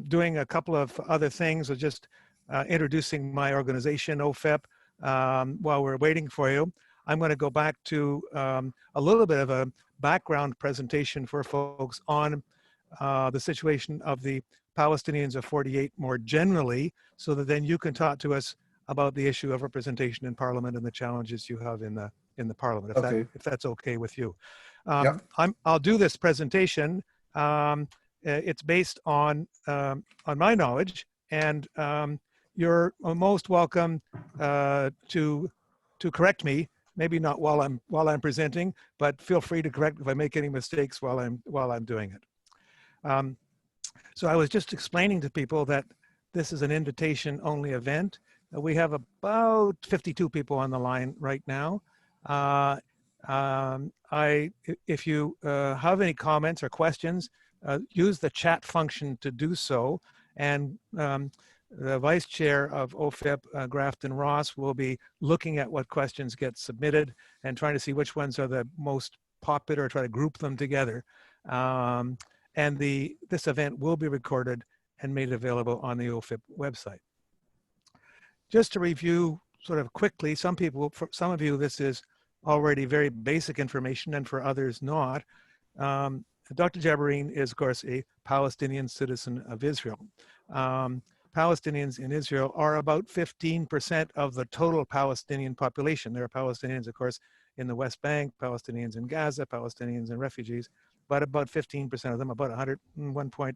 doing a couple of other things, or just introducing my organization, OFEP, while we're waiting for you. I'm going to go back to a little bit of a background presentation for folks on the situation of the Palestinians of 48 more generally, so that then you can talk to us about the issue of representation in Parliament and the challenges you have in the Parliament, if that's okay with you. Yeah. I'll do this presentation. It's based on my knowledge, and you're most welcome to correct me. Maybe not while I'm presenting, but feel free to correct if I make any mistakes while I'm doing it. So I was just explaining to people that this is an invitation-only event. We have about 52 people on the line right now. If you have any comments or questions, use the chat function to do so. And the Vice Chair of OFEP, Grafton Ross, will be looking at what questions get submitted and trying to see which ones are the most popular, try to group them together. And this event will be recorded and made available on the OFEP website. Just to review sort of quickly, for some of you, this is already very basic information, and for others not. Dr. Jabareen is, of course, a Palestinian citizen of Israel. Palestinians in Israel are about 15% of the total Palestinian population. There are Palestinians, of course, in the West Bank, Palestinians in Gaza, Palestinians and refugees, but about 15% of them, about 1.4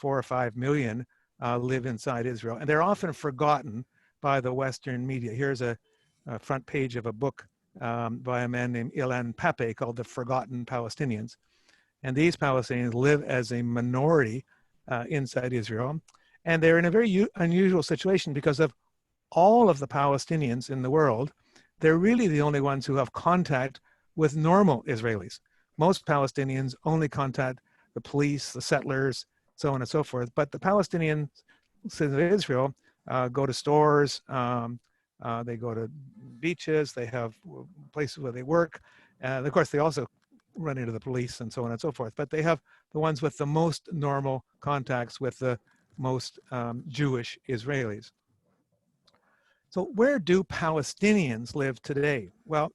or 5 million, live inside Israel. And they're often forgotten by the Western media. Here's a front page of a book by a man named Ilan Pappé called The Forgotten Palestinians. And these Palestinians live as a minority inside Israel. And they're in a very unusual situation because of all of the Palestinians in the world. They're really the only ones who have contact with normal Israelis. Most Palestinians only contact the police, the settlers, so on and so forth. But the Palestinians citizens of Israel go to stores, they go to beaches, they have places where they work. And of course, they also run into the police and so on and so forth. But they have the ones with the most normal contacts with the most Jewish Israelis. So where do Palestinians live today? Well,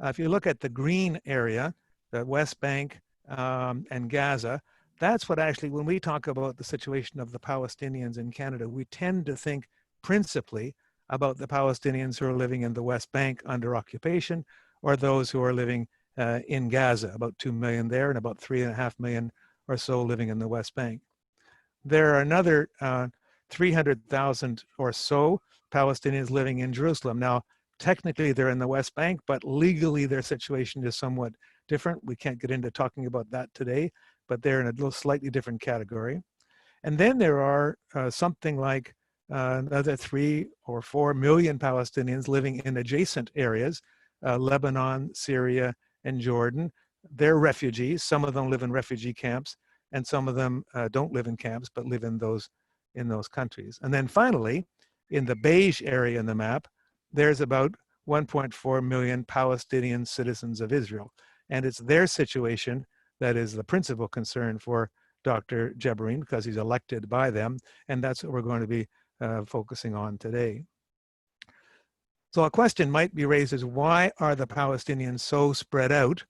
if you look at the green area, the West Bank and Gaza, that's what actually, when we talk about the situation of the Palestinians in Canada, we tend to think principally about the Palestinians who are living in the West Bank under occupation, or those who are living in Gaza, about 2 million there and about 3.5 million or so living in the West Bank. There are another 300,000 or so Palestinians living in Jerusalem. Now, technically they're in the West Bank, but legally their situation is somewhat different. We can't get into talking about that today, but they're in a little slightly different category. And then there are something like another 3 or 4 million Palestinians living in adjacent areas, Lebanon, Syria, and Jordan. They're refugees. Some of them live in refugee camps, and some of them don't live in camps, but live in those countries. And then finally, in the beige area in the map, there's about 1.4 million Palestinian citizens of Israel. And it's their situation that is the principal concern for Dr. Jabareen, because he's elected by them. And that's what we're going to be focusing on today. So a question might be raised is, why are the Palestinians so spread out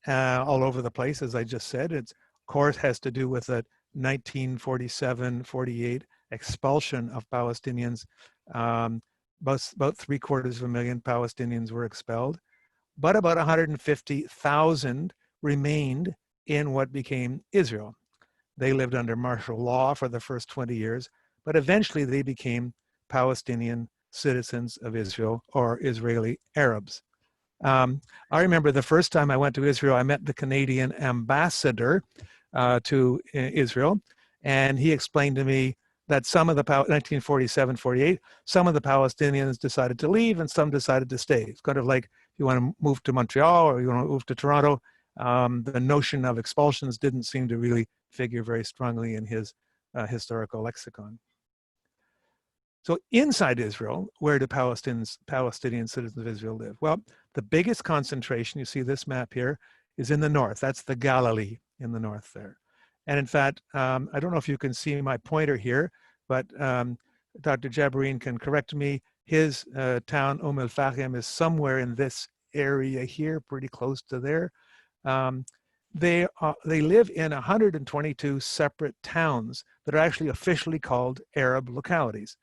all over the place? As I just said, it's, of course, has to do with the 1947-48 expulsion of Palestinians. About 750,000 Palestinians were expelled, but about 150,000 remained in what became Israel. They lived under martial law for the first 20 years, but eventually they became Palestinian citizens of Israel, or Israeli Arabs. I remember the first time I went to Israel, I met the Canadian ambassador to Israel, and he explained to me that some of the 1947-48, some of the Palestinians decided to leave and some decided to stay. It's kind of like, if you want to move to Montreal or you want to move to Toronto, the notion of expulsions didn't seem to really figure very strongly in his historical lexicon. So inside Israel, where do Palestinian citizens of Israel live? Well, the biggest concentration, you see this map here, is in the north. That's the Galilee in the north there. And in fact, I don't know if you can see my pointer here, but Dr. Jabareen can correct me. His town, El-Fahim, is somewhere in this area here, pretty close to there. They live in 122 separate towns that are actually officially called Arab localities.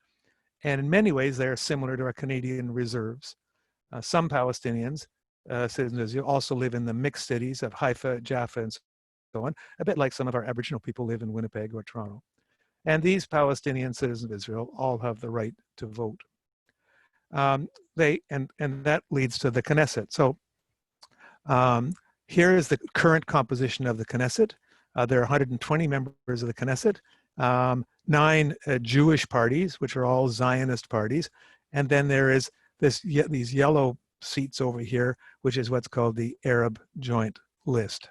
And in many ways, they are similar to our Canadian reserves. Some Palestinians, citizens of Israel, also live in the mixed cities of Haifa, Jaffa, and so on, a bit like some of our Aboriginal people live in Winnipeg or Toronto. And these Palestinian citizens of Israel all have the right to vote. And that leads to the Knesset. So here is the current composition of the Knesset. There are 120 members of the Knesset, 9 Jewish parties, which are all Zionist parties, and then there is these yellow seats over here, which is what's called the Arab Joint List.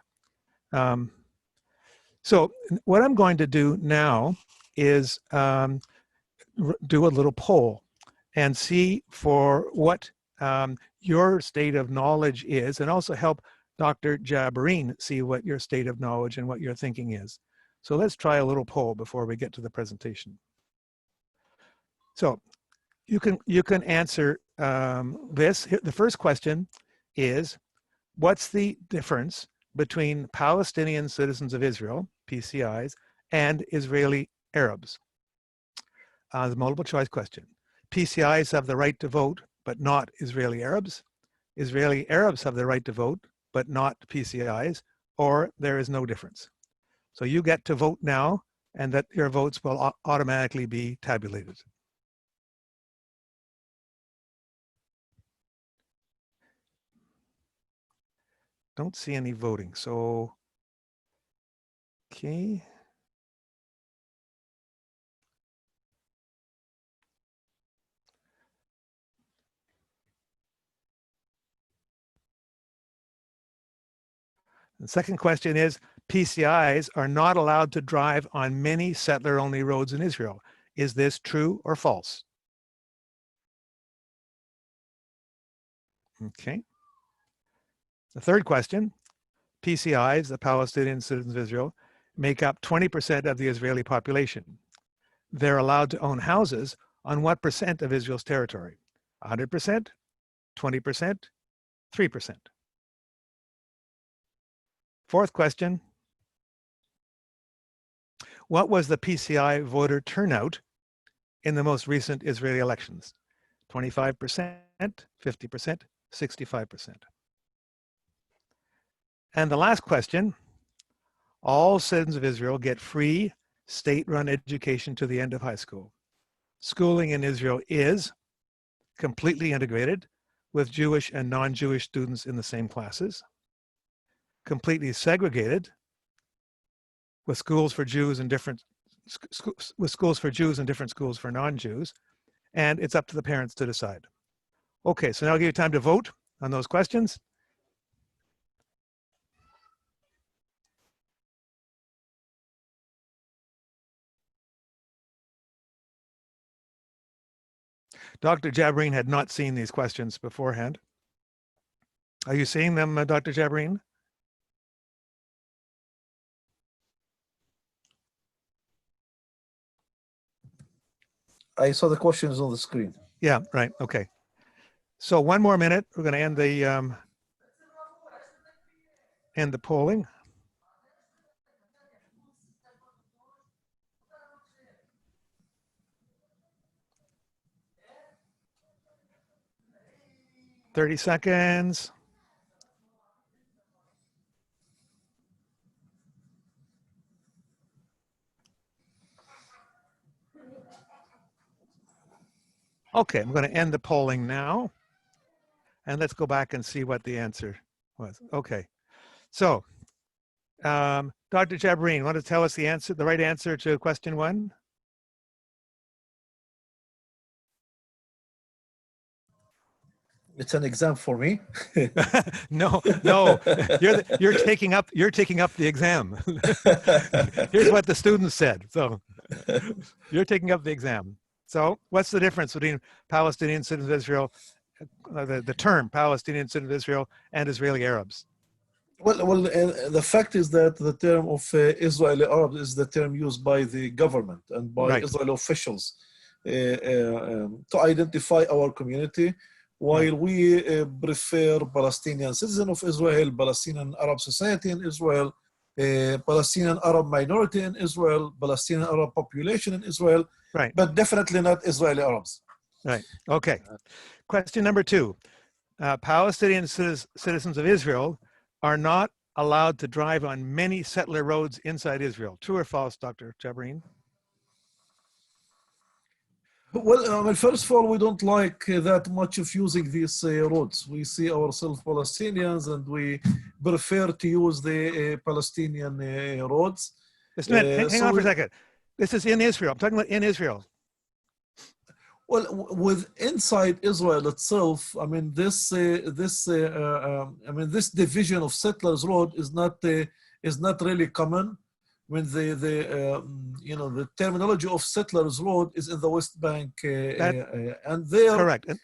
So what I'm going to do now is do a little poll and see for what your state of knowledge is, and also help Dr. Jabareen see what your state of knowledge and what your thinking is. So let's try a little poll before we get to the presentation. So you can answer this. The first question is, what's the difference between Palestinian Citizens of Israel, PCIs, and Israeli Arabs? The multiple choice question. PCIs have the right to vote, but not Israeli Arabs. Israeli Arabs have the right to vote, but not PCIs, or there is no difference. So you get to vote now, and that your votes will automatically be tabulated. Don't see any voting, so, okay. The second question is, PCIs are not allowed to drive on many settler-only roads in Israel. Is this true or false? Okay. The third question, PCIs, the Palestinian Citizens of Israel, make up 20% of the Israeli population. They're allowed to own houses on what percent of Israel's territory? 100%, 20%, 3%. Fourth question, what was the PCI voter turnout in the most recent Israeli elections? 25%, 50%, 65%. And the last question, all citizens of Israel get free state-run education to the end of high school. Schooling in Israel is completely integrated with Jewish and non-Jewish students in the same classes, completely segregated with schools for Jews and different schools for non-Jews, and it's up to the parents to decide. Okay, so now I'll give you time to vote on those questions. Dr. Jabareen had not seen these questions beforehand. Are you seeing them, Dr. Jabareen? I saw the questions on the screen. Yeah, right. Okay. So one more minute. We're going to end the polling. "30 seconds. Okay, I'm going to end the polling now. And let's go back and see what the answer was. Okay. So, Dr. Jabareen, want to tell us the right answer to question 1? It's an exam for me. No, you're taking up the exam. Here's what the students said. So you're taking up the exam. So what's the difference between Palestinian citizens of Israel, the term Palestinian citizens of Israel, and Israeli Arabs? The fact is that the term of Israeli Arabs is the term used by the government and by Right, Israeli officials to identify our community, right, while we prefer Palestinian Citizens of Israel, Palestinian Arab Society in Israel, Palestinian Arab minority in Israel, Palestinian Arab population in Israel, right, but definitely not Israeli Arabs. right. Okay. Question number two. Palestinian citizens of Israel are not allowed to drive on many settler roads inside Israel. True or false, Dr. Jabareen? Well, first of all, we don't like that much of using these roads. We see ourselves Palestinians and we prefer to use the Palestinian roads. Just a minute. Hang So, on for a second. This is in Israel. I'm talking about in Israel. with inside Israel itself, I mean, this division of settlers' road is not really common. When the terminology of settlers' road is in the West Bank, That and there correct. And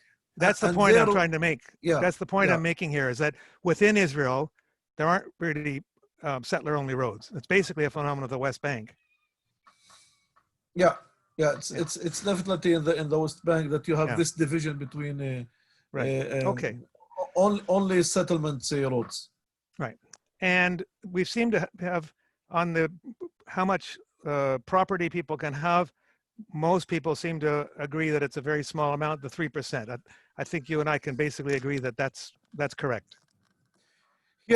that's the and point I'm there, trying to make. yeah, That's the point yeah, I'm making here is that within Israel, there aren't really settler-only roads. It's basically a phenomenon of the West Bank. yeah, yeah. Yeah, It's definitely in the West Bank that you have yeah, this division between right. Okay, only settlement roads. right. And we seem to have on the how much property people can have. Most people seem to agree that it's a very small amount, the 3%. I think you and I can basically agree that that's correct.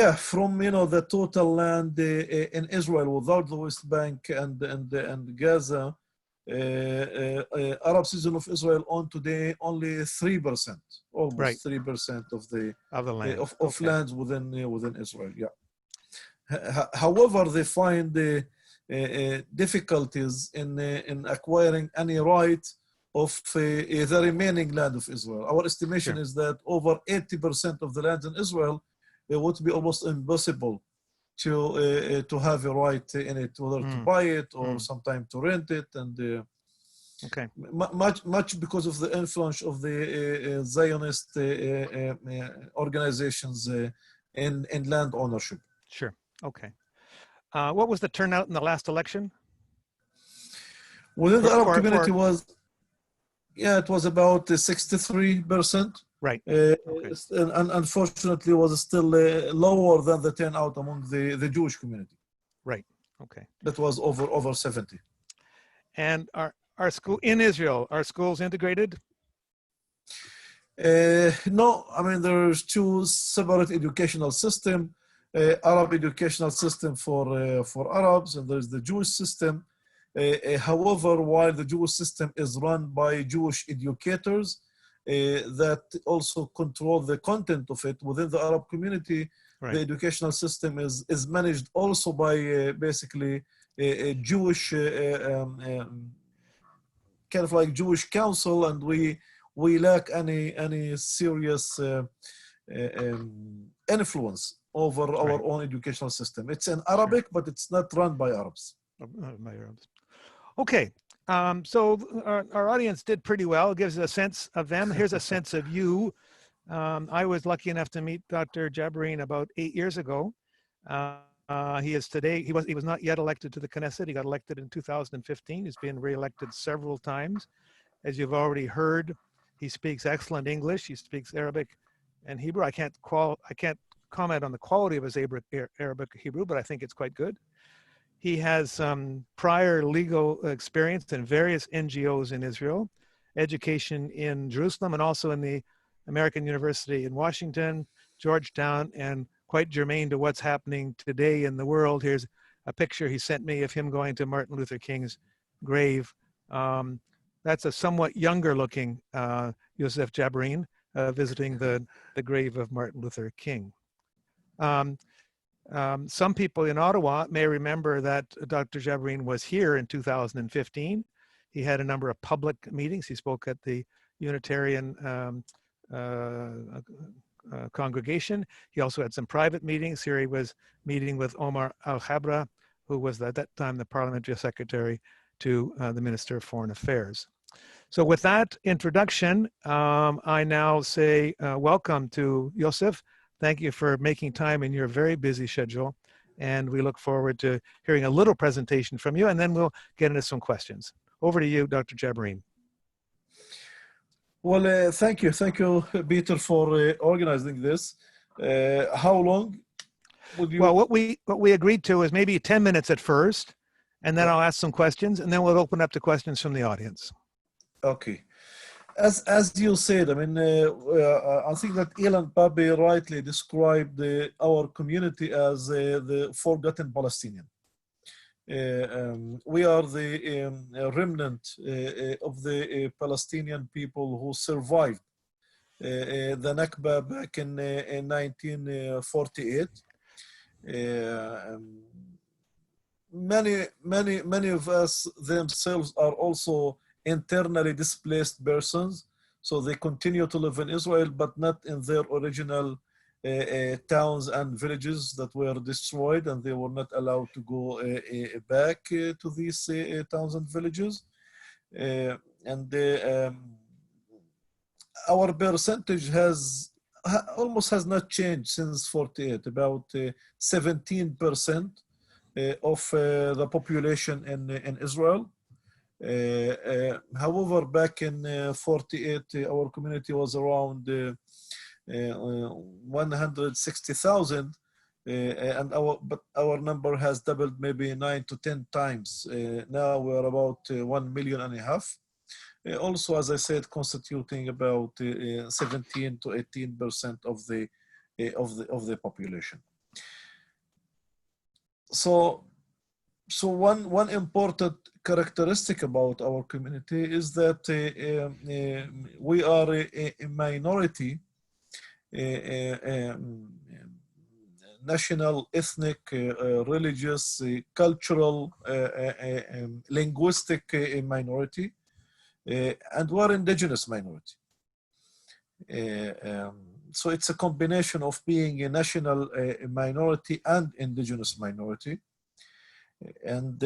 Yeah, from the total land in Israel without the West Bank and Gaza, Arab citizens of Israel own today only 3%, Right, almost 3% of the of the land. of Okay, lands within Israel. Yeah. However, they find the difficulties in acquiring any right of the remaining land of Israel. Our estimation sure. is that over 80% of the land in Israel, it would be almost impossible to have a right in it, whether to Mm, buy it or mm, sometime to rent it, and okay, much because of the influence of the Zionist organizations in land ownership. sure. Okay. What was the turnout in the last election? Within the Arab community For was, yeah, it was about 63%. right. Uh, Okay, and unfortunately was still lower than the turnout among the Jewish community. right. Okay. That was over 70. And our school in Israel, are schools integrated? No, I mean there's two separate educational system, Arab educational system for Arabs, and there's the Jewish system. However, while the Jewish system is run by Jewish educators that also control the content of it within the Arab community, the Right. educational system is managed also by basically a Jewish kind of like Jewish council, and we lack any serious influence over our Right. own educational system. It's in Sure. Arabic, but it's not run by Arabs. My Arabs. Okay. So our audience did pretty well. It gives a sense of them. Here's a sense of you. I was lucky enough to meet Dr. Jabareen about 8 years ago. He is today, he was not yet elected to the Knesset. He got elected in 2015. He's been reelected several times. As you've already heard, he speaks excellent English. He speaks Arabic and Hebrew. I can't comment on the quality of his Arabic Hebrew, but I think it's quite good. He has prior legal experience in various NGOs in Israel, education in Jerusalem, and also in the American University in Washington, Georgetown, and quite germane to what's happening today in the world. Here's a picture he sent me of him going to Martin Luther King's grave. That's a somewhat younger looking Yusef Jabareen visiting the grave of Martin Luther King. Some people in Ottawa may remember that Dr. Jabareen was here in 2015. He had a number of public meetings. He spoke at the Unitarian congregation. He also had some private meetings. Here he was meeting with Omar Al-Khabra, who was at that time the parliamentary secretary to the Minister of Foreign Affairs. So with that introduction, I now say welcome to Yousef Thank you for making time in your very busy schedule. And we look forward to hearing a little presentation from you, and then we'll get into some questions. Over to you, Dr. Jabareen. Well, thank you. Thank you, Peter, for organizing this. How long would you? Well, what we agreed to is maybe 10 minutes at first, and then I'll ask some questions, and then we'll open up to questions from the audience. Okay. As you said, I mean, I think that Ilan Pape rightly described our community as the forgotten Palestinian. We are the remnant of the Palestinian people who survived the Nakba back in 1948. Many of us themselves are also internally displaced persons, so they continue to live in Israel, but not in their original towns and villages that were destroyed, and they were not allowed to go back to these towns and villages. Our percentage almost has not changed since 48, about 17% of the population in Israel. However, back in 48, our community was around 160,000, but our number has doubled maybe 9 to 10 times. Now we're about 1.5 million. Also, as I said, constituting about 17 to 18% of the population. So one important characteristic about our community is that we are a minority, national, ethnic, religious, cultural, linguistic minority, and we're indigenous minority. So it's a combination of being a national minority and indigenous minority. And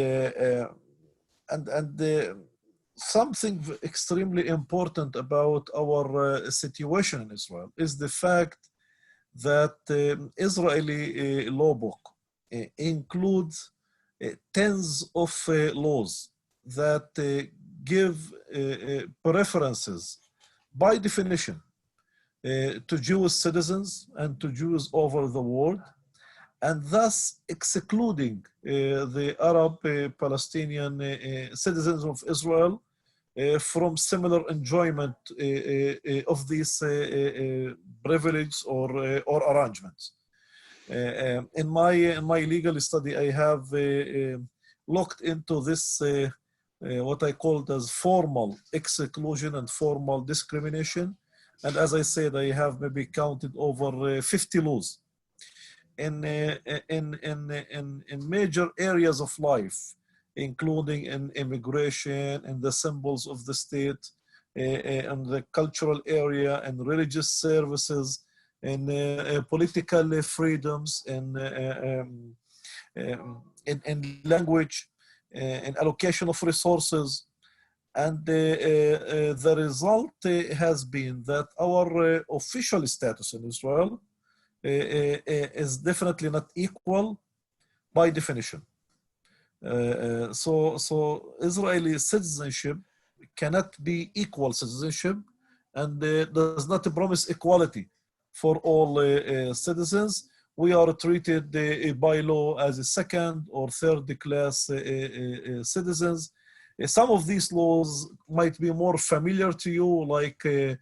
something extremely important about our situation in Israel is the fact that Israeli law book includes tens of laws that give preferences by definition to Jewish citizens and to Jews over the world, and thus excluding the Arab Palestinian citizens of Israel from similar enjoyment of these privileges or arrangements. In my legal study, I have looked into this what I called as formal exclusion and formal discrimination, and as I said, I have maybe counted over 50 laws in major areas of life, including in immigration, in the symbols of the state, in the cultural area, and religious services, in political freedoms, in language, in allocation of resources. And the result has been that our official status in Israel is definitely not equal by definition. So Israeli citizenship cannot be equal citizenship, and does not promise equality for all citizens. We are treated by law as a second or third class citizens. Some of these laws might be more familiar to you, like the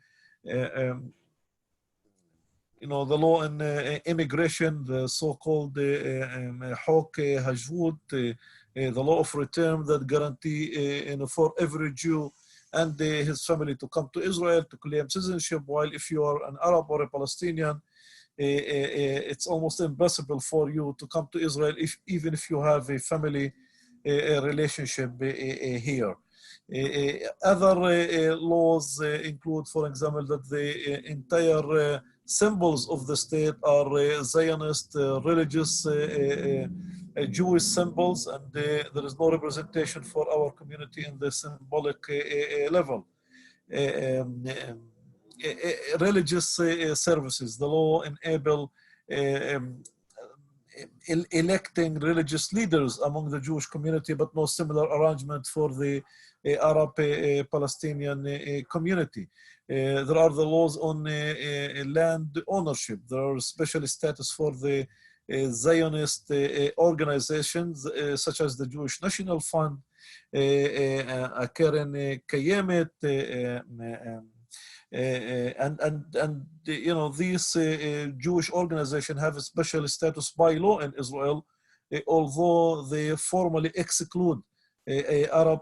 law in immigration, the so-called Hok Hajwood, the law of return that guarantee for every Jew and his family to come to Israel to claim citizenship, while if you are an Arab or a Palestinian, it's almost impossible for you to come to Israel even if you have a family relationship here. Other laws include, for example, that the entire symbols of the state are Zionist, religious, Jewish symbols, and there is no representation for our community in the symbolic level. Religious services, the law enable um, electing religious leaders among the Jewish community, but no similar arrangement for the Arab Palestinian community. There are the laws on land ownership. There are special status for the Zionist organizations such as the Jewish National Fund, Keren Kayemet, and you know, these Jewish organizations have a special status by law in Israel, although they formally exclude Arab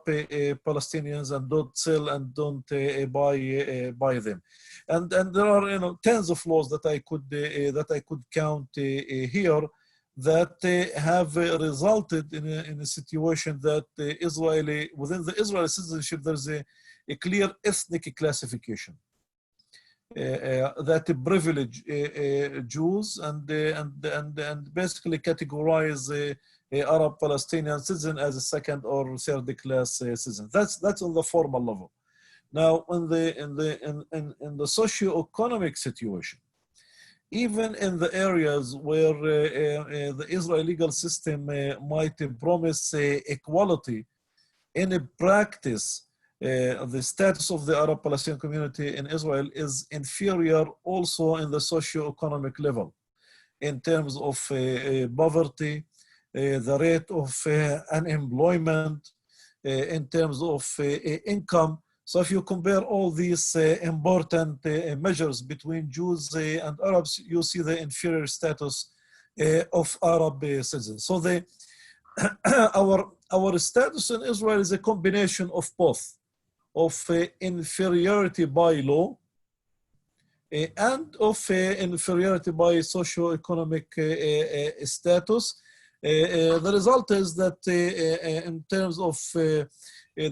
Palestinians and don't sell and don't buy them. And there are, you know, tens of laws that I could count here that have resulted in a situation that within the Israeli citizenship there's a clear ethnic classification that privilege Jews and basically categorize Arab Palestinian citizen as a second or third class citizen. That's on the formal level. Now, in the socio-economic situation, even in the areas where the Israeli legal system might promise equality, in a practice, the status of the Arab Palestinian community in Israel is inferior also in the socio-economic level in terms of poverty, the rate of unemployment, in terms of income. So if you compare all these important measures between Jews and Arabs, you see the inferior status of Arab citizens. So our status in Israel is a combination of both, of inferiority by law and of inferiority by socio-economic status. The result is that in terms of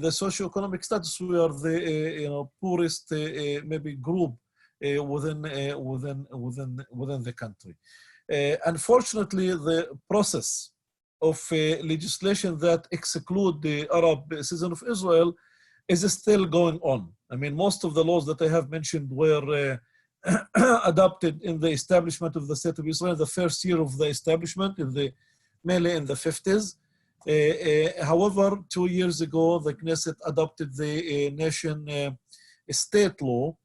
the socio-economic status, we are the poorest maybe group within the country. Unfortunately, the process of legislation that exclude the Arab citizen of Israel is still going on. I mean, most of the laws that I have mentioned were adopted in the establishment of the State of Israel, the first year of the establishment, mainly in the 50s. However, 2 years ago, the Knesset adopted the nation state law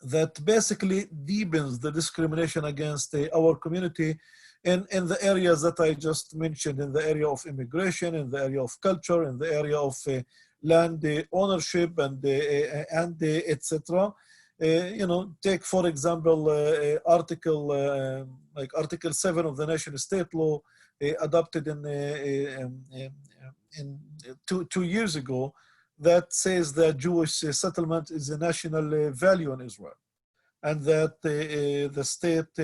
that basically deepens the discrimination against our community in the areas that I just mentioned, in the area of immigration, in the area of culture, in the area of land ownership and etc. Take for example Article 7 of the Nation State Law adopted in 2 years ago, that says that Jewish settlement is a national value in Israel, and that the state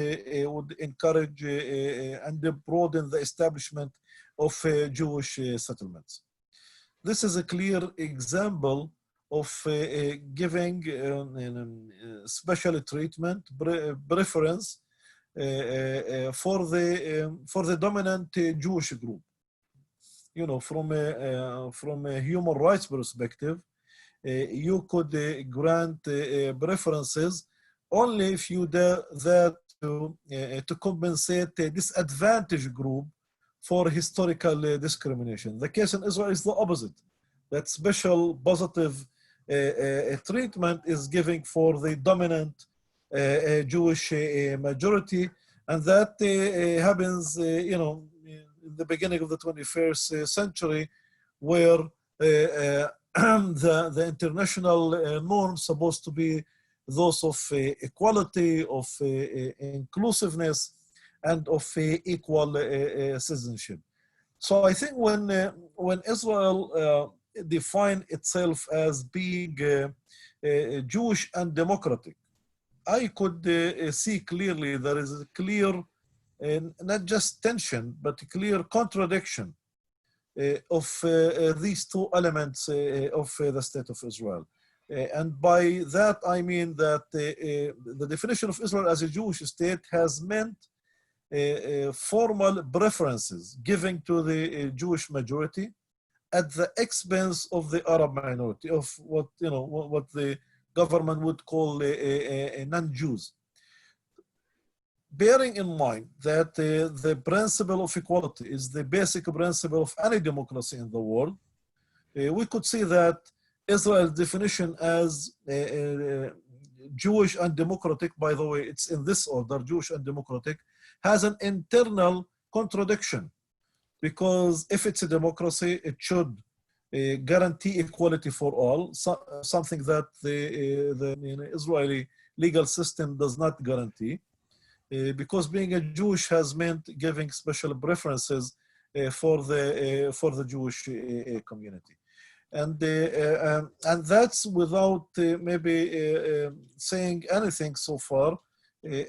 would encourage and broaden the establishment of Jewish settlements. This is a clear example of giving special treatment, preference for the dominant Jewish group. From a human rights perspective, you could grant preferences only if you do that to compensate a disadvantaged group for historical discrimination. The case in Israel is the opposite. That special positive treatment is giving for the dominant Jewish majority, and that happens, in the beginning of the 21st century, where the international norms supposed to be those of equality, of inclusiveness, and of equal citizenship. So I think when Israel defined itself as being Jewish and democratic, I could see clearly there is a clear, not just tension, but a clear contradiction of these two elements of the State of Israel. And by that, I mean that the definition of Israel as a Jewish state has meant formal preferences given to the Jewish majority at the expense of the Arab minority, of what the government would call non-Jews. bearing in mind that the principle of equality is the basic principle of any democracy in the world, we could see that Israel's definition as Jewish and democratic, by the way, it's in this order, Jewish and democratic, has an internal contradiction. Because if it's a democracy, it should guarantee equality for all, something that the Israeli legal system does not guarantee. Because being a Jewish has meant giving special preferences for the Jewish community. And that's without maybe saying anything so far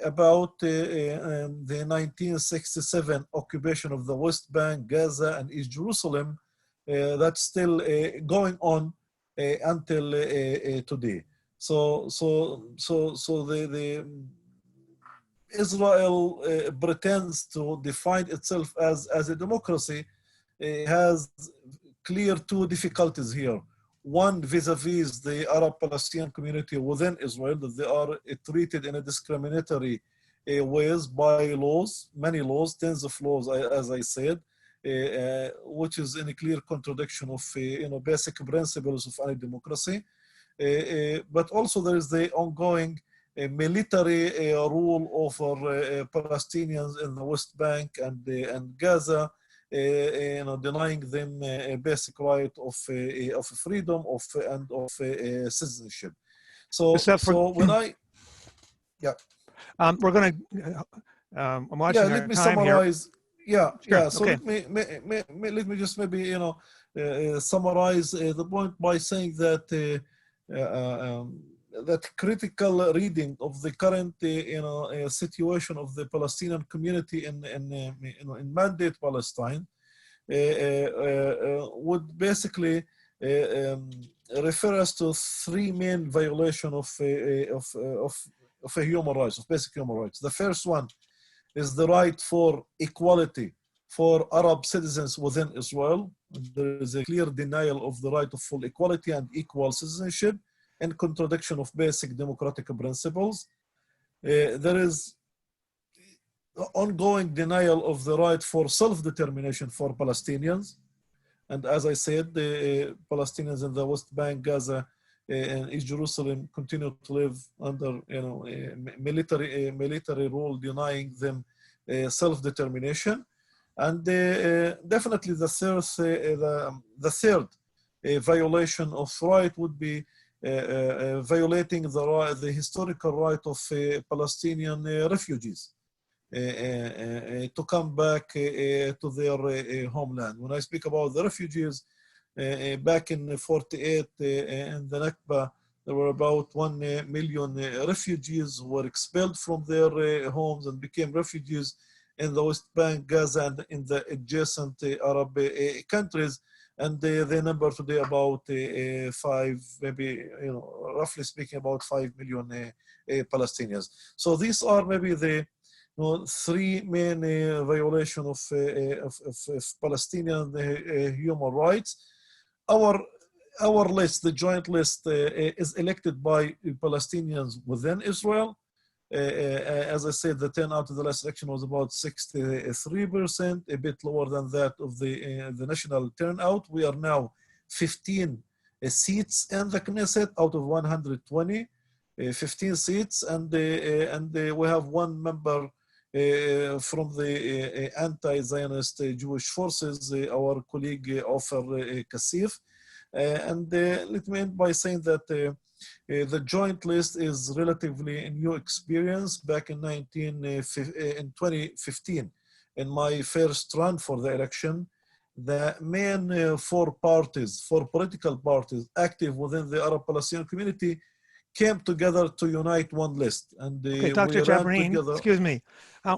about the 1967 occupation of the West Bank, Gaza, and East Jerusalem that's still going on until today. So the Israel pretends to define itself as a democracy has clear two difficulties here. One, vis-a-vis the Arab-Palestinian community within Israel, that they are treated in a discriminatory ways by laws, many laws, tens of laws, as I said, which is in a clear contradiction of basic principles of any democracy. But also there is the ongoing military rule over Palestinians in the West Bank and Gaza, denying them a basic right of freedom and of citizenship. So when yeah. We're going to, I'm watching our let me time summarize. Here. Sure. So okay. let me just maybe summarize the point by saying that that critical reading of the current situation of the Palestinian community in Mandate Palestine would basically refer us to three main violations of human rights, of basic human rights. The first one is the right for equality for Arab citizens within Israel. There is a clear denial of the right of full equality and equal citizenship in contradiction of basic democratic principles. There is ongoing denial of the right for self-determination for Palestinians. And as I said, the Palestinians in the West Bank, Gaza, and East Jerusalem continue to live under military rule, denying them self-determination. And definitely the third violation of right would be violating the historical right of Palestinian refugees to come back to their homeland. When I speak about the refugees, back in 48 in the Nakba, there were about 1 million refugees who were expelled from their homes and became refugees in the West Bank, Gaza, and in the adjacent Arab countries. And the number today about 5, maybe, roughly speaking, about 5 million Palestinians. So these are maybe the three main violations of Palestinian human rights. Our list, the joint list, is elected by Palestinians within Israel. As I said, the turnout of the last election was about 63%, a bit lower than that of the national turnout. We are now 15 seats in the Knesset out of 120, 15 seats, and we have one member from the anti-Zionist Jewish forces, our colleague Ofer Kassif. And let me end by saying that the joint list is relatively a new experience. Back in 2015, in my first run for the election, the main four political parties active within the Arab Palestinian community came together to unite one list. And okay, Dr. Jabareen, excuse me.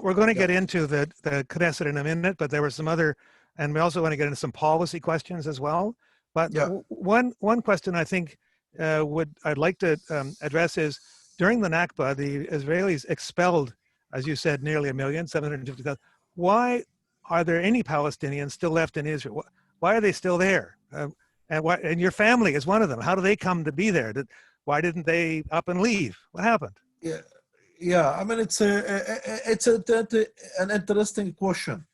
We're going to get into the Knesset in a minute, but there were some other, and we also want to get into some policy questions as well. But one question I think I'd like to address is, during the Nakba, the Israelis expelled, as you said, nearly 1,750,000. Why are there any Palestinians still left in Israel? Why are they still there? And your family is one of them. How do they come to be there? Why didn't they up and leave? What happened? Yeah, I mean, an interesting question.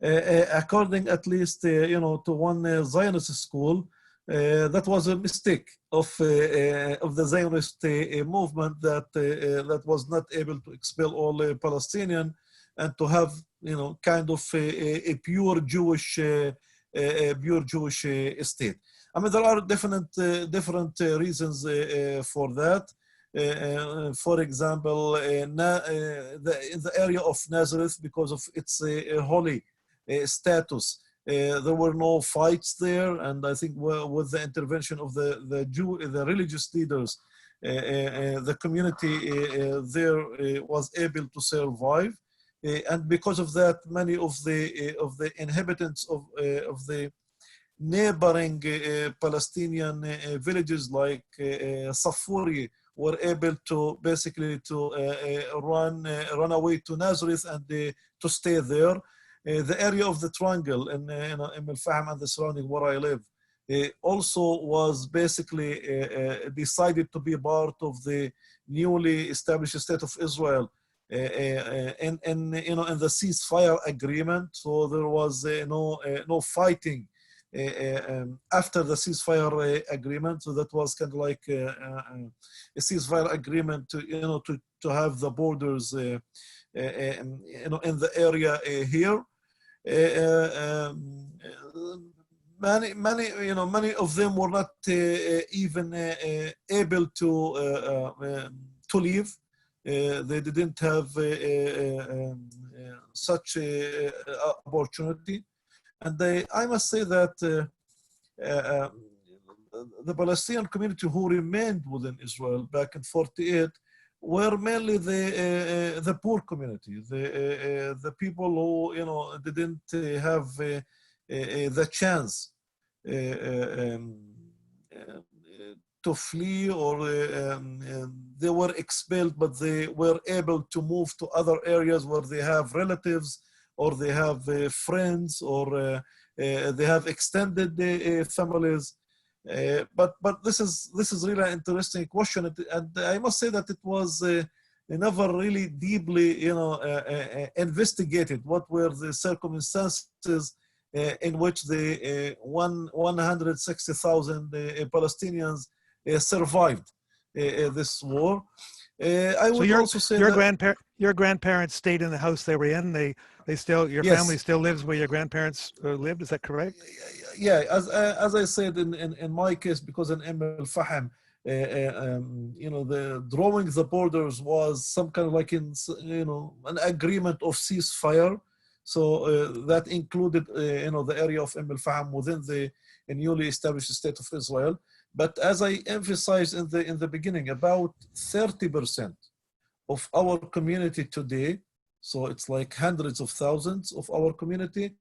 According at least to one Zionist school, that was a mistake of the Zionist movement that that was not able to expel all Palestinian and to have kind of a pure Jewish state. I mean, there are different reasons for that. For example, in the area of Nazareth, because of its holy status. There were no fights there, and I think with the intervention of the religious leaders, the community there was able to survive, and because of that, many of the inhabitants of the neighboring Palestinian villages like Safuri were able to basically to run away to Nazareth and to stay there. The area of the triangle in Al-Fahim and the surrounding where I live also was basically decided to be part of the newly established state of Israel in the ceasefire agreement. So there was no fighting after the ceasefire agreement. So that was kind of like a ceasefire agreement to have the borders in the area here. Many of them were not even able to leave. They didn't have such opportunity, and I must say that the Palestinian community who remained within Israel back in '48 were mainly the poor community, the people who didn't have the chance to flee, or they were expelled, but they were able to move to other areas where they have relatives, or they have friends, or they have extended families. But this is really an interesting question, and I must say that it was never really deeply investigated. What were the circumstances in which the 160,000 Palestinians survived this war? I would also say that your grandparents stayed in the house they were in. They still, your yes. family still lives where your grandparents lived. Is that correct? Yeah, as I said in my case, because in Al-Fahim, the drawing the borders was some kind of like an agreement of ceasefire. So that included the area of Al-Fahim within the newly established state of Israel. But as I emphasized in the beginning, about 30% of our community today, so it's like hundreds of thousands of our community,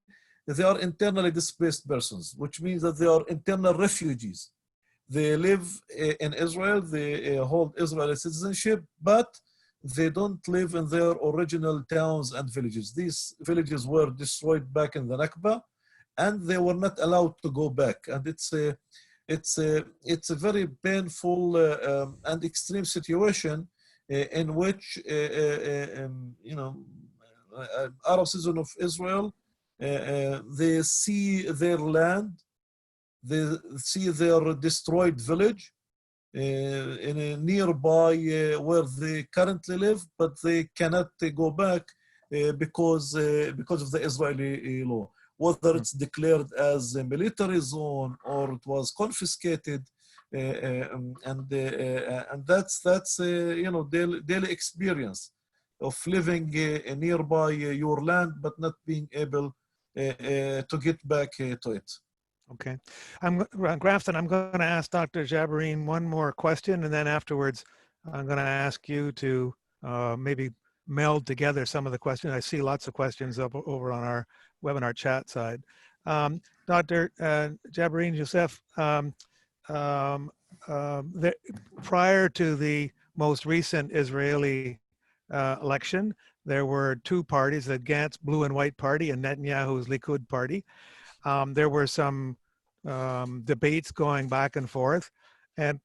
they are internally displaced persons, which means that they are internal refugees. They live in Israel, they hold Israeli citizenship, but they don't live in their original towns and villages. These villages were destroyed back in the Nakba, and they were not allowed to go back. And it's a very painful and extreme situation in which Arab citizens of Israel they see their land, they see their destroyed village in a nearby where they currently live, but they cannot go back because of the Israeli law. Whether it's declared as a military zone or it was confiscated, and that's daily experience of living nearby your land but not being able to get back to it. Okay. Grafton, I'm going to ask Dr. Jabareen one more question, and then afterwards I'm going to ask you to maybe meld together some of the questions. I see lots of questions over on our webinar chat side. Dr. Jabareen, Yousef, prior to the most recent Israeli election, there were two parties, the Gantz Blue and White Party and Netanyahu's Likud Party. There were some debates going back and forth, and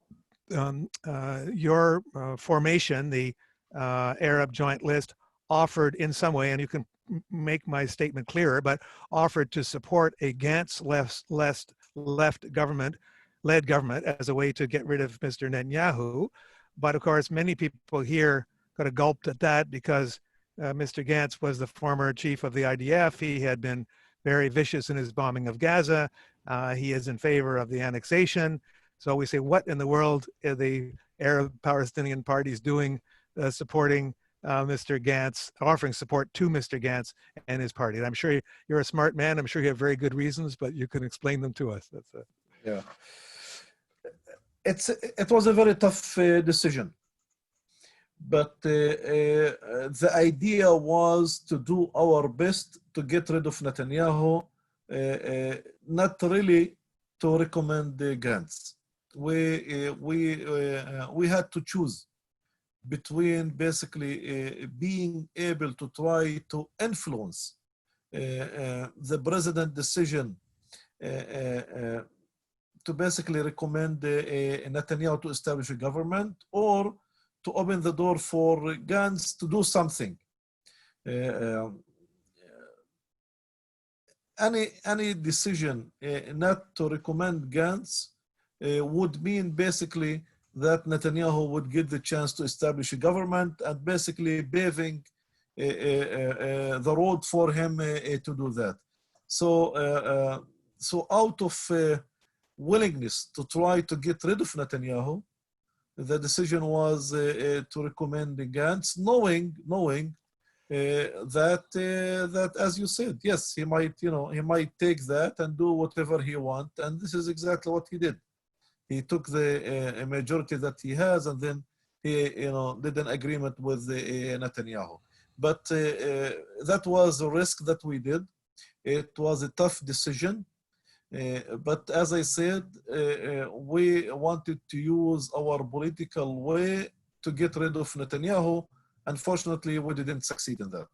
your formation, the Arab joint list offered in some way, and you can make my statement clearer, but offered to support a Gantz left government, led government as a way to get rid of Mr. Netanyahu. But of course, many people here got a gulped at that because Mr. Gantz was the former chief of the IDF. He had been very vicious in his bombing of Gaza. He is in favor of the annexation. So we say, what in the world are the Arab Palestinian parties doing supporting Mr. Gantz, offering support to Mr. Gantz and his party? And I'm sure you're a smart man. I'm sure you have very good reasons, but you can explain them to us. Yeah. It was a very tough decision. But the idea was to do our best to get rid of Netanyahu, not really to recommend Gantz. We had to choose between basically being able to try to influence the president's decision to basically recommend Netanyahu to establish a government, or to open the door for Gantz to do something. Any decision not to recommend Gantz would mean basically that Netanyahu would get the chance to establish a government and basically paving the road for him to do that. So, so out of willingness to try to get rid of Netanyahu, the decision was to recommend Gantz, knowing that as you said, yes, he might take that and do whatever he wants, and this is exactly what he did. He took the majority that he has, and then he did an agreement with Netanyahu. But that was a risk that we did. It was a tough decision. But as I said, we wanted to use our political way to get rid of Netanyahu. Unfortunately, we didn't succeed in that.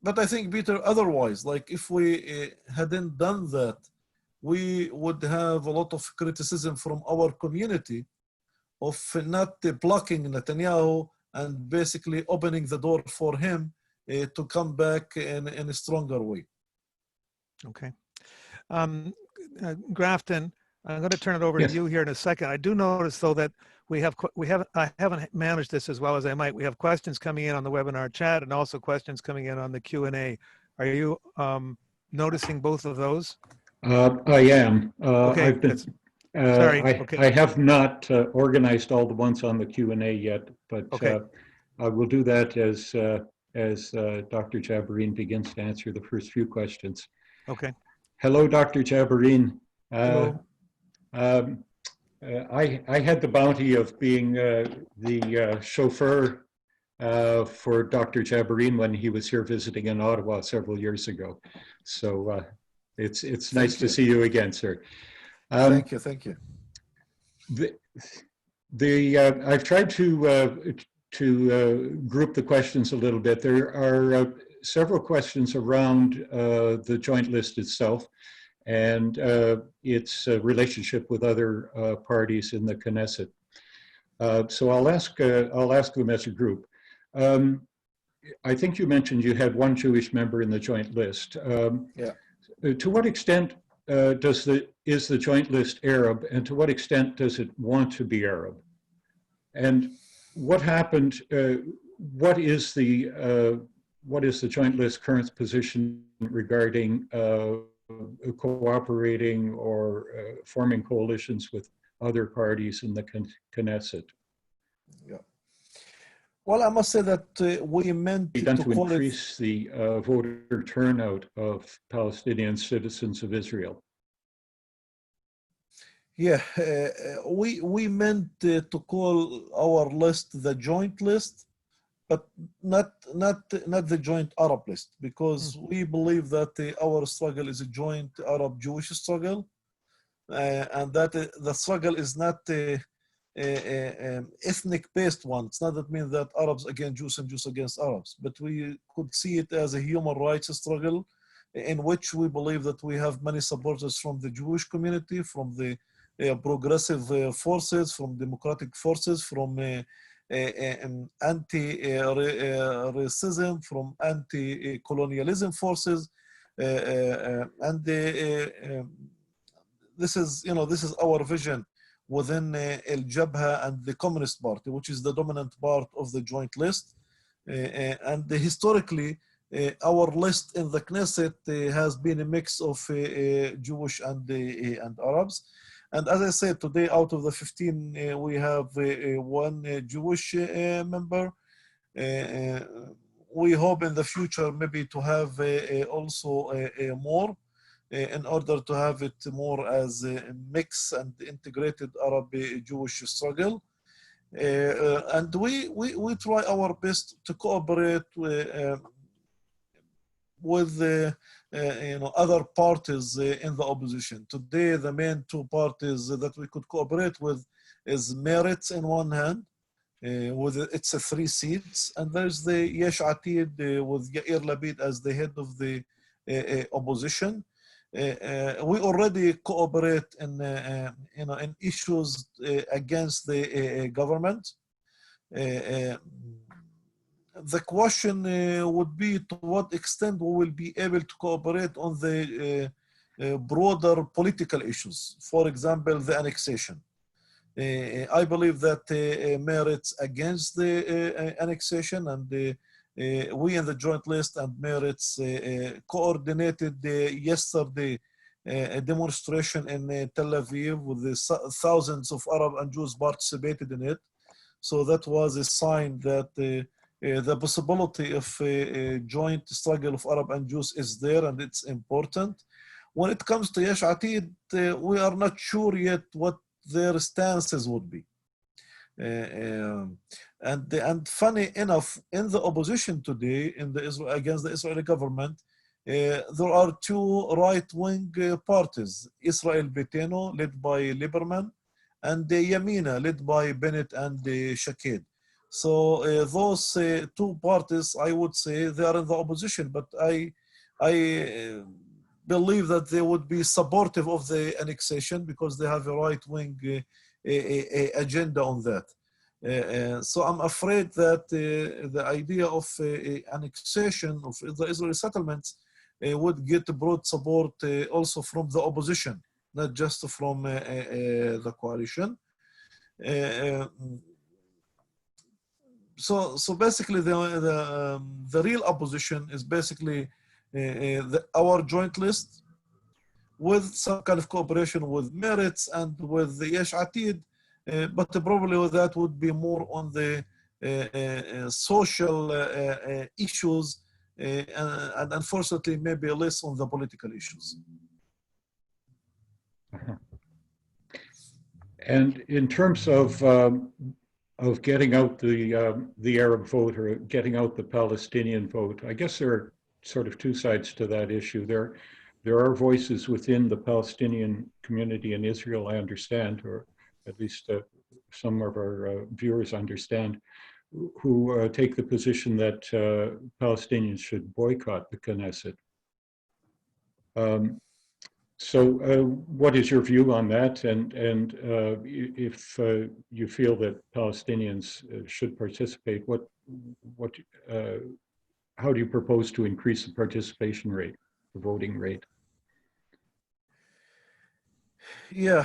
But I think, Peter, otherwise, like if we hadn't done that, we would have a lot of criticism from our community of not blocking Netanyahu and basically opening the door for him to come back in a stronger way. Okay. Grafton, I'm going to turn it over to you here in a second. I do notice, though, that I haven't managed this as well as I might. We have questions coming in on the webinar chat and also questions coming in on the Q&A. Are you noticing both of those? I am. Okay. I've been, sorry. I have not organized all the ones on the Q&A yet, but okay. I will do that as Dr. Jabareen begins to answer the first few questions. Okay. Hello, Dr. Jabareen. Hello. I had the bounty of being the chauffeur for Dr. Jabareen when he was here visiting in Ottawa several years ago. So it's nice to see you again, sir. Thank you. I've tried to group the questions a little bit. There are several questions around the joint list itself and its relationship with other parties in the Knesset. So I'll ask them as a group. I think you mentioned you had one Jewish member in the joint list. Yeah. To what extent is the joint list Arab, and to what extent does it want to be Arab? And what happened? What is the joint list current position regarding cooperating or forming coalitions with other parties in the Knesset? Yeah. Well, I must say that we meant to increase the voter turnout of Palestinian citizens of Israel. Yeah, we meant to call our list the joint list, but not the joint Arab list, because we believe that our struggle is a joint Arab-Jewish struggle, and that the struggle is not ethnic-based one. It's not that means that Arabs against Jews and Jews against Arabs, but we could see it as a human rights struggle in which we believe that we have many supporters from the Jewish community, from the progressive forces, from democratic forces, from anti-racism, from anti-colonialism forces, and this is, this is our vision within El Jabha and the Communist Party, which is the dominant part of the joint list. And historically, our list in the Knesset has been a mix of Jewish and Arabs. And as I said, today out of the 15, we have one Jewish member. We hope in the future maybe to have also more in order to have it more as a mix and integrated Arab-Jewish struggle. And we try our best to cooperate with other parties in the opposition. Today, the main two parties that we could cooperate with is Meretz in one hand, with its 3 seats, and there's the Yesh Atid with Yair Lapid as the head of the opposition. We already cooperate in issues against the government. The question would be to what extent we will be able to cooperate on the broader political issues. For example, the annexation. I believe that Meretz against the annexation, and we in the joint list and Meretz coordinated yesterday a demonstration in Tel Aviv with the thousands of Arab and Jews participated in it. So that was a sign that the possibility of a joint struggle of Arab and Jews is there, and it's important. When it comes to Yesh Atid, we are not sure yet what their stances would be. And funny enough, in the opposition today, against the Israeli government, there are 2 right-wing parties, Israel Beitenu, led by Lieberman, and Yamina, led by Bennett and Shaked. So those 2 parties, I would say, they are in the opposition, but I believe that they would be supportive of the annexation because they have a right-wing agenda on that. So I'm afraid that the idea of annexation of the Israeli settlements would get broad support also from the opposition, not just from the coalition. So basically, the real opposition is basically our joint list with some kind of cooperation with Meretz and with the Yesh Atid, but probably with that would be more on the social issues, and unfortunately maybe less on the political issues. And in terms of getting out the Arab vote or getting out the Palestinian vote, I guess there are sort of 2 sides to that issue. There are voices within the Palestinian community in Israel, I understand, or at least some of our viewers understand, who take the position that Palestinians should boycott the Knesset. So what is your view on that? And if you feel that Palestinians should participate, how do you propose to increase the participation rate, the voting rate? Yeah,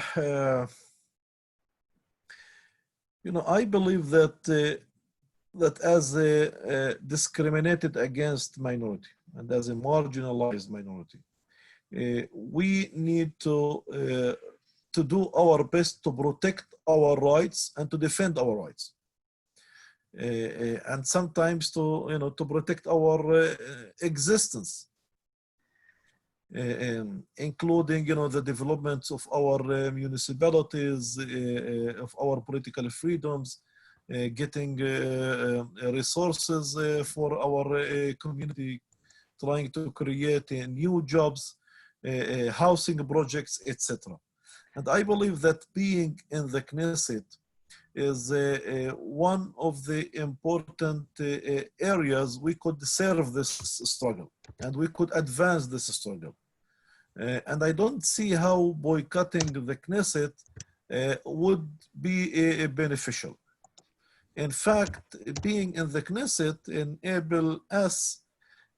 I believe that that as a discriminated against minority and as a marginalized minority, we need to do our best to protect our rights and to defend our rights, and sometimes to protect our existence, including the developments of our municipalities, of our political freedoms, getting resources for our community, trying to create new jobs, housing projects, etc. And I believe that being in the Knesset is one of the important areas we could serve this struggle and we could advance this struggle. And I don't see how boycotting the Knesset would be beneficial. In fact, being in the Knesset enable us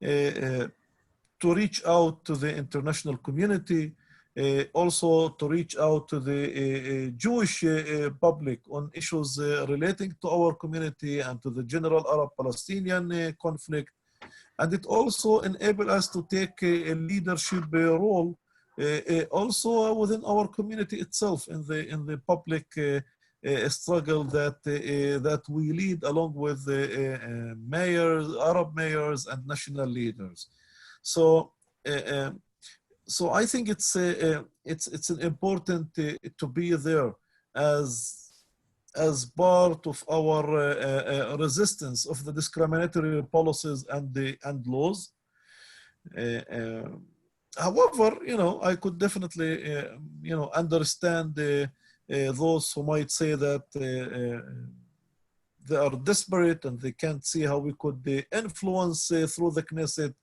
to reach out to the international community, also to reach out to the Jewish public on issues relating to our community and to the general Arab-Palestinian conflict. And it also enables us to take a leadership role also within our community itself in the public struggle that we lead along with mayors, Arab mayors, and national leaders. So, so I think it's important to be there as part of our resistance of the discriminatory policies and laws. However, I could definitely understand those who might say that they are desperate and they can't see how we could influence through the Knesset.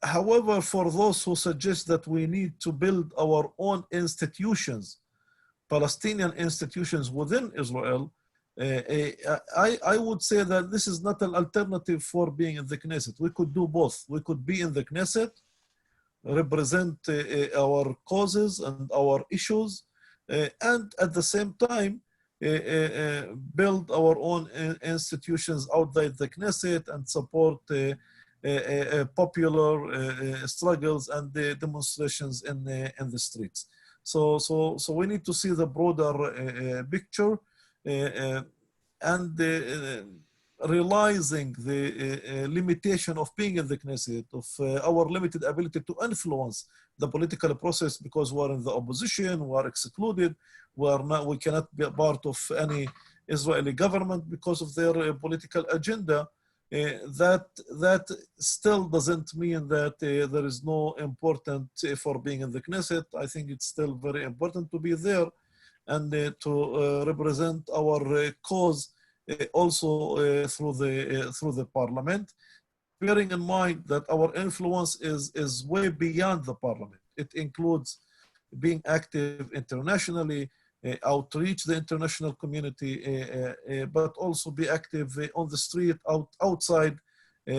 However, for those who suggest that we need to build our own institutions, Palestinian institutions within Israel, I would say that this is not an alternative for being in the Knesset. We could do both. We could be in the Knesset, represent our causes and our issues, and at the same time, build our own institutions outside the Knesset and support popular struggles and demonstrations in the streets. So we need to see the broader picture and realizing the limitation of being in the Knesset, of our limited ability to influence the political process because we are in the opposition, we are excluded, we cannot be a part of any Israeli government because of their political agenda. That still doesn't mean that there is no important for being in the Knesset. I think it's still very important to be there and to represent our cause also through the parliament, bearing in mind that our influence is way beyond the parliament. It includes being active internationally, outreach the international community, but also be active on the street outside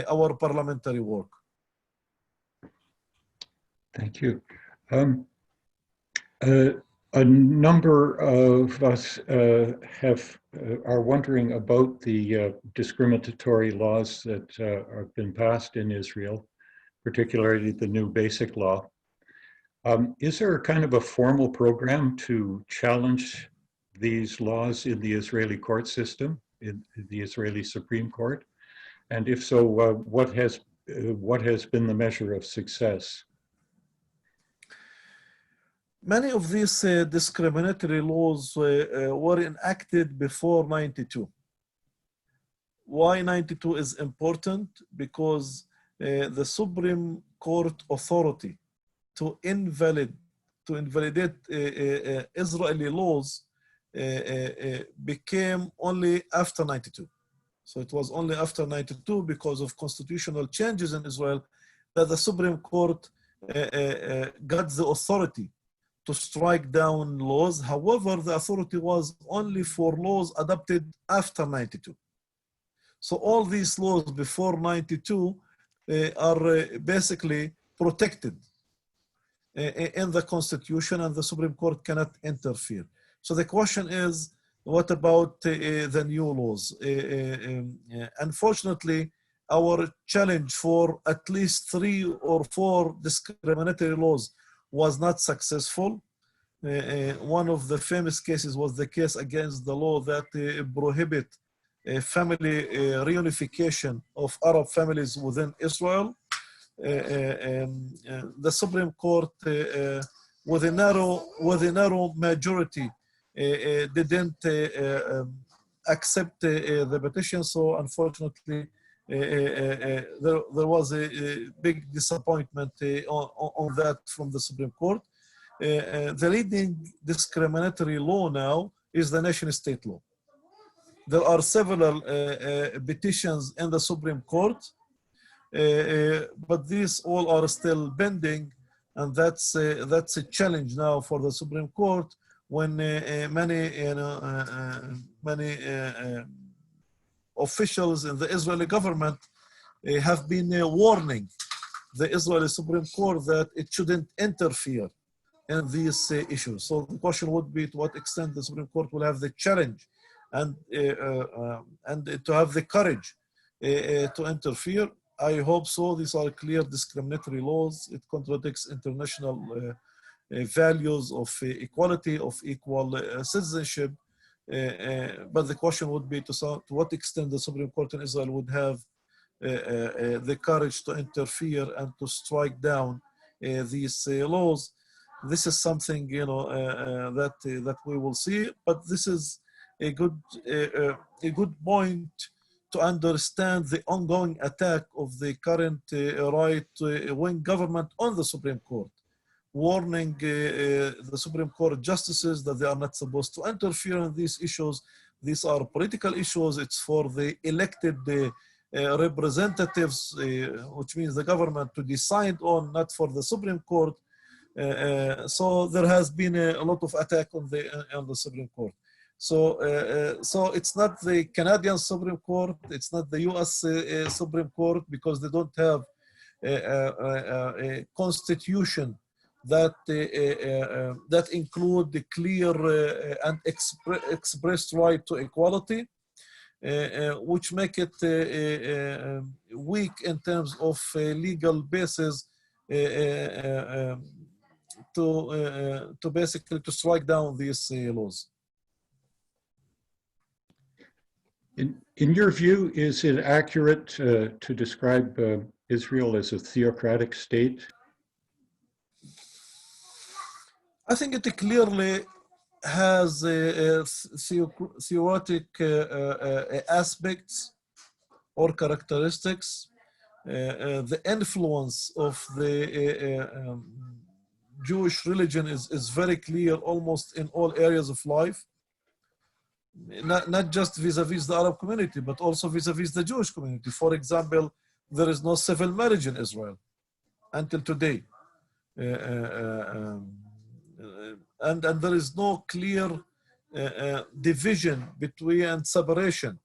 our parliamentary work. Thank you. A number of us are wondering about the discriminatory laws that have been passed in Israel, particularly the new basic law. Is there a kind of a formal program to challenge these laws in the Israeli court system, in the Israeli Supreme Court? And if so, what has been the measure of success? Many of these discriminatory laws were enacted before 92. Why 92 is important? Because the Supreme Court authority to invalidate Israeli laws became only after 92. So it was only after 92 because of constitutional changes in Israel that the Supreme Court got the authority to strike down laws. However, the authority was only for laws adopted after 92. So all these laws before 92 are basically protected in the Constitution, and the Supreme Court cannot interfere. So the question is, what about the new laws? Unfortunately, our challenge for at least 3 or 4 discriminatory laws was not successful. One of the famous cases was the case against the law that prohibit family reunification of Arab families within Israel. The Supreme Court, with a narrow majority, didn't accept the petition. So unfortunately, there was a big disappointment on that from the Supreme Court. The leading discriminatory law now is the nation-state law. There are several petitions in the Supreme Court But these all are still pending, and that's a challenge now for the Supreme Court when many officials in the Israeli government have been warning the Israeli Supreme Court that it shouldn't interfere in these issues. So the question would be to what extent the Supreme Court will have the challenge and to have the courage to interfere. I hope so. These are clear discriminatory laws. It contradicts international values of equality, of equal citizenship. But the question would be to what extent the Supreme Court in Israel would have the courage to interfere and to strike down these laws. This is something that we will see. But this is a good point to understand the ongoing attack of the current right-wing government on the Supreme Court, warning the Supreme Court justices that they are not supposed to interfere in these issues. These are political issues. It's for the elected representatives, which means the government, to decide on, not for the Supreme Court. So there has been a lot of attack on the Supreme Court. So it's not the Canadian Supreme Court, it's not the US Supreme Court, because they don't have a constitution that include the clear and expressed right to equality, which make it weak in terms of legal basis to basically to strike down these laws. In your view, is it accurate to describe Israel as a theocratic state? I think it clearly has theoretic aspects or characteristics. The influence of the Jewish religion is very clear almost in all areas of life. Not just vis-a-vis the Arab community, but also vis-a-vis the Jewish community. For example, there is no civil marriage in Israel until today. And there is no clear division between and separation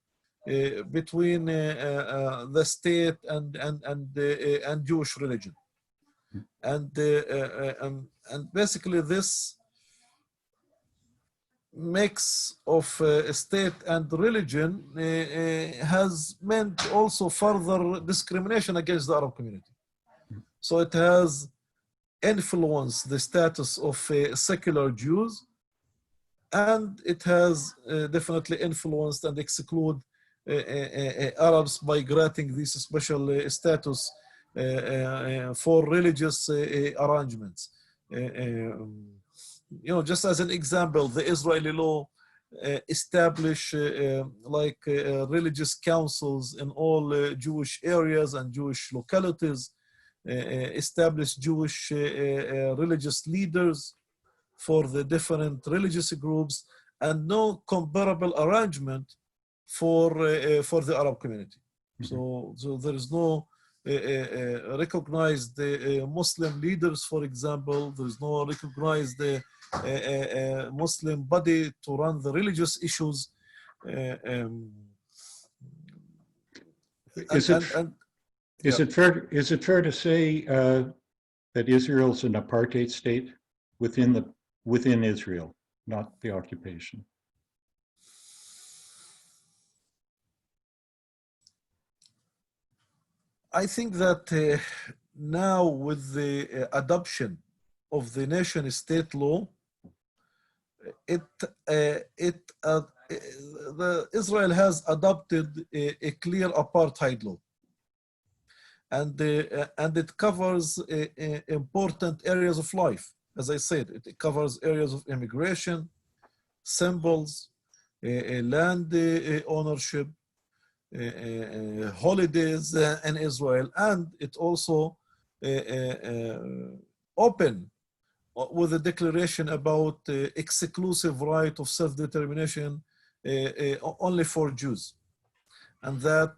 between the state and Jewish religion. And basically this mix of state and religion has meant also further discrimination against the Arab community. So it has influenced the status of secular Jews, and it has definitely influenced and exclude Arabs by granting this special status for religious arrangements. Just as an example, the Israeli law establish religious councils in all Jewish areas and Jewish localities, establish Jewish religious leaders for the different religious groups, and no comparable arrangement for the Arab community. So there is no recognized Muslim leaders, for example. There is no recognized Muslim body to run the religious issues. Is it fair to say that Israel's an apartheid state within Israel, not the occupation? I think that now with the adoption of the nation-state law, Israel has adopted a clear apartheid law, and it covers important areas of life. As I said, it covers areas of immigration, symbols, land ownership, holidays in Israel, and it also open with a declaration about exclusive right of self-determination only for Jews. and that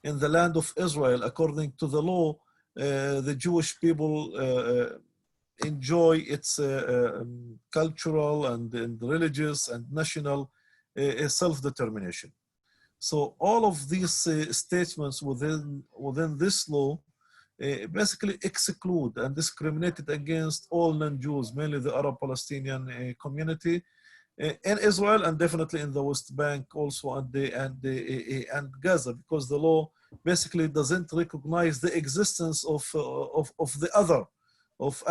in the land of Israel, according to the law, the Jewish people enjoy its cultural and religious and national self-determination. So all of these statements within this law basically exclude and discriminated against all non-Jews, mainly the Arab Palestinian community in Israel, and definitely in the West Bank also, and Gaza, because the law basically doesn't recognize the existence of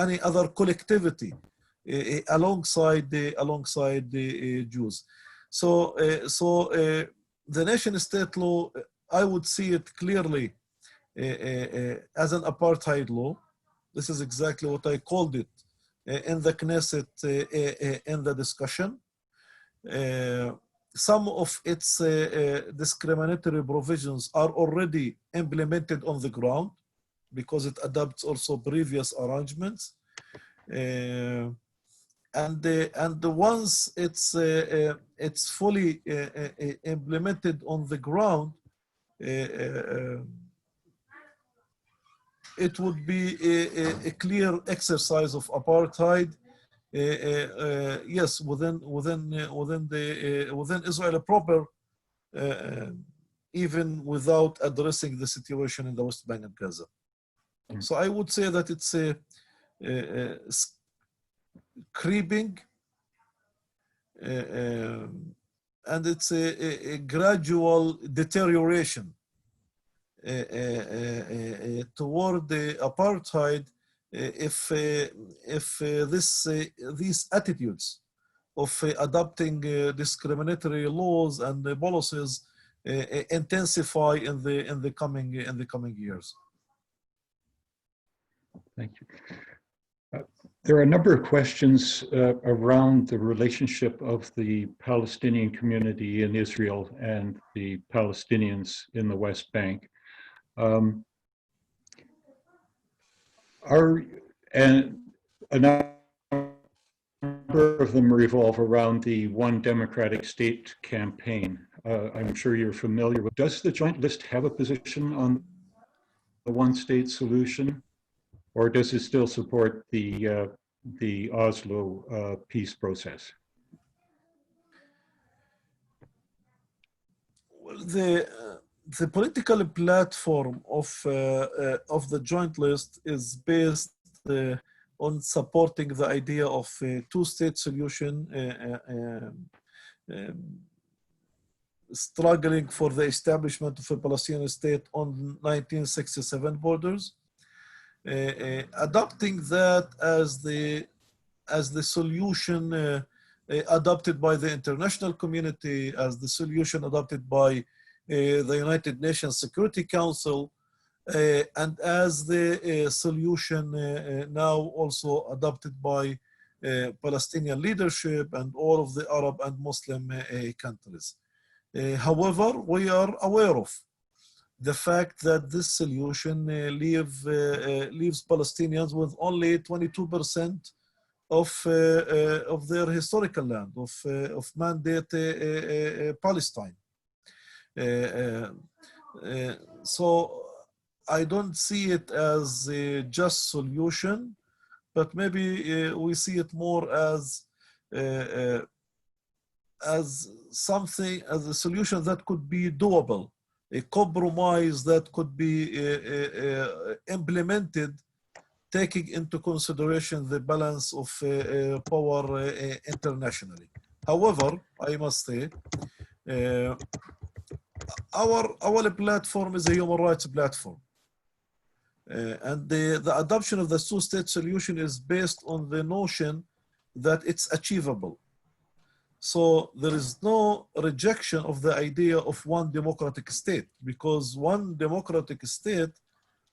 any other collectivity alongside the Jews. So the nation-state law, I would see it clearly as an apartheid law. This is exactly what I called it in the Knesset in the discussion. Some of its discriminatory provisions are already implemented on the ground because it adopts also previous arrangements. And once it's fully implemented on the ground, it would be a clear exercise of apartheid. Yes, within Israel proper, even without addressing the situation in the West Bank and Gaza. So I would say that it's a creeping, and it's a gradual deterioration toward the apartheid if these attitudes of adopting discriminatory laws and policies intensify in the coming years. Thank you. There are a number of questions around the relationship of the Palestinian community in Israel and the Palestinians in the West Bank. And a number of them revolve around the One Democratic State campaign. I'm sure you're familiar with. Does the Joint List have a position on the one-state solution, or does it still support the Oslo peace process? Well, the political platform of the Joint List is based on supporting the idea of a two-state solution, struggling for the establishment of a Palestinian state on 1967 borders, adopting that as the solution adopted by the international community, as the solution adopted by the United Nations Security Council, and as the solution now also adopted by Palestinian leadership and all of the Arab and Muslim countries. However, we are aware of the fact that this solution leaves Palestinians with only 22% of their historical land, of mandate Palestine. So I don't see it as a just solution, but maybe we see it more as something, as a solution that could be doable, a compromise that could be implemented, taking into consideration the balance of power internationally. However, I must say, our platform is a human rights platform. And the adoption of the two-state solution is based on the notion that it's achievable. So there is no rejection of the idea of one democratic state, because one democratic state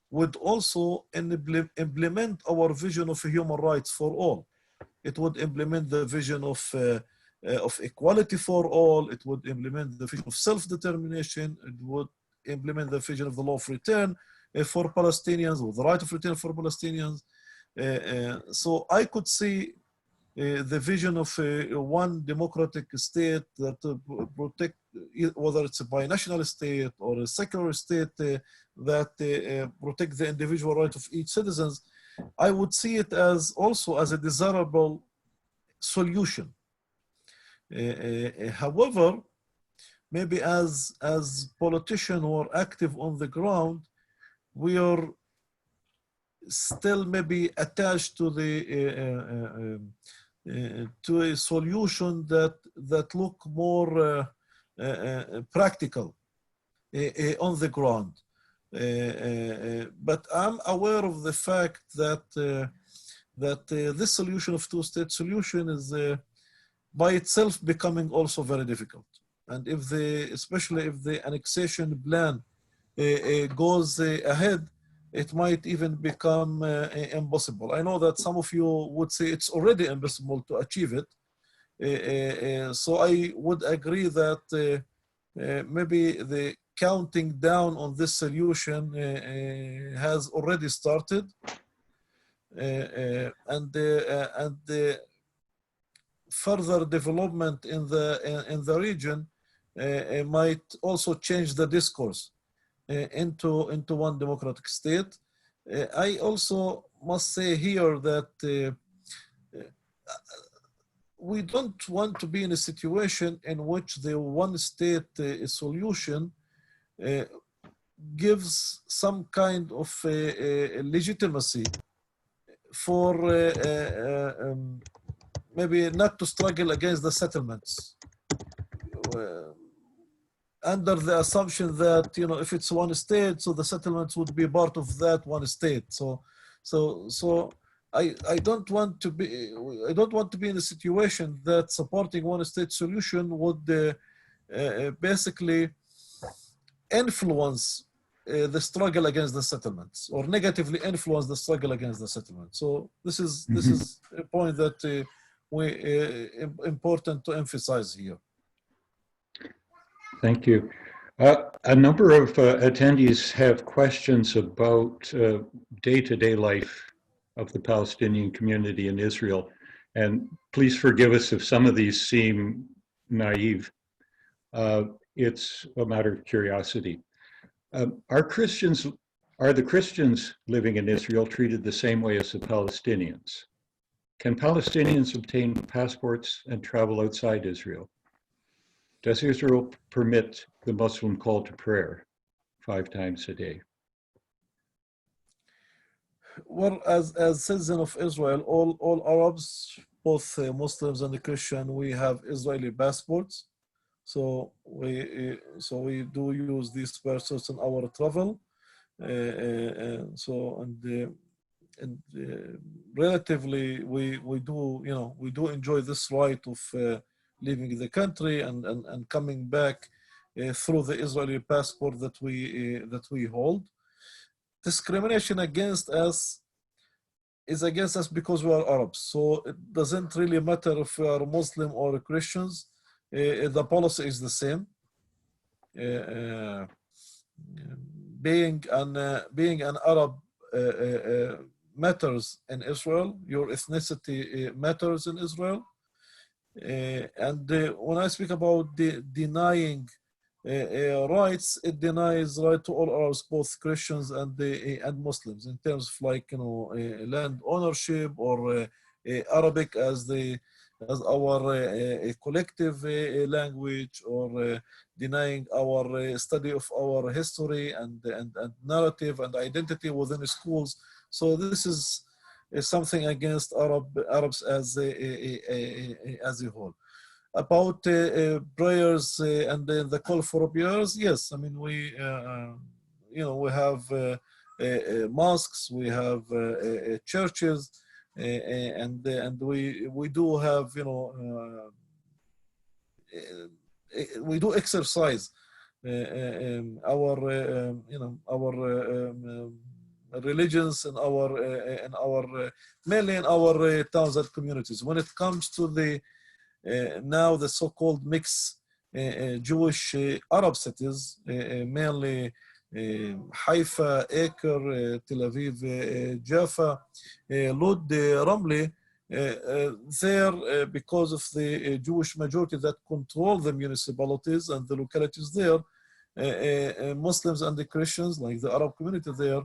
would also implement our vision of human rights for all. It would implement the vision of equality for all. It would implement the vision of self-determination. It would implement the vision of the law of return for Palestinians, or the right of return for Palestinians. So I could see the vision of one democratic state that protect, whether it's a binational state or a secular state that protect the individual right of each citizen, I would see it as also as a desirable solution. However, maybe as politicians who are active on the ground, we are still maybe attached to the to a solution that look more practical on the ground. But I'm aware of the fact that this solution of two-state solution is by itself becoming also very difficult. And if especially if the annexation plan goes ahead, it might even become impossible. I know that some of you would say it's already impossible to achieve it. So I would agree that maybe the counting down on this solution has already started. And the further development in the region might also change the discourse into one democratic state. I also must say here that we don't want to be in a situation in which the one state solution gives some kind of legitimacy for maybe not to struggle against the settlements. Under the assumption that, you know, if it's one state, so the settlements would be part of that one state. So I don't want to be in a situation that supporting one state solution would basically influence the struggle against the settlements, or negatively influence the struggle against the settlements. So this is a point that important to emphasize here. Thank you. A number of attendees have questions about day-to-day life of the Palestinian community in Israel. And please forgive us if some of these seem naive. It's a matter of curiosity. Are the Christians living in Israel treated the same way as the Palestinians? Can Palestinians obtain passports and travel outside Israel? Does Israel permit the Muslim call to prayer 5 times a day? Well, as citizens of Israel, all Arabs, both Muslims and the Christian, we have Israeli passports. So we do use these passports in our travel. Relatively, we do enjoy this right of leaving the country and coming back through the Israeli passport that we hold. Discrimination against us is against us because we are Arabs. So it doesn't really matter if we are Muslim or Christians. The policy is the same. Being an Arab matters in Israel. Your ethnicity matters in Israel. And when I speak about denying rights, it denies right to all Arabs, both Christians and Muslims, in terms of, like, land ownership or Arabic as our collective language, or denying our study of our history and narrative and identity within schools. So this is something against Arabs as a whole. About prayers and the call for prayers, yes. I mean, we have mosques, we have churches, and we do have, we do exercise our religions and mainly in our towns and communities. When it comes to the now the so-called mixed Jewish Arab cities, mainly Haifa, Acre, Tel Aviv, Jaffa, Lod, Ramli, There, because of the Jewish majority that control the municipalities and the localities there, Muslims and the Christians, like the Arab community there,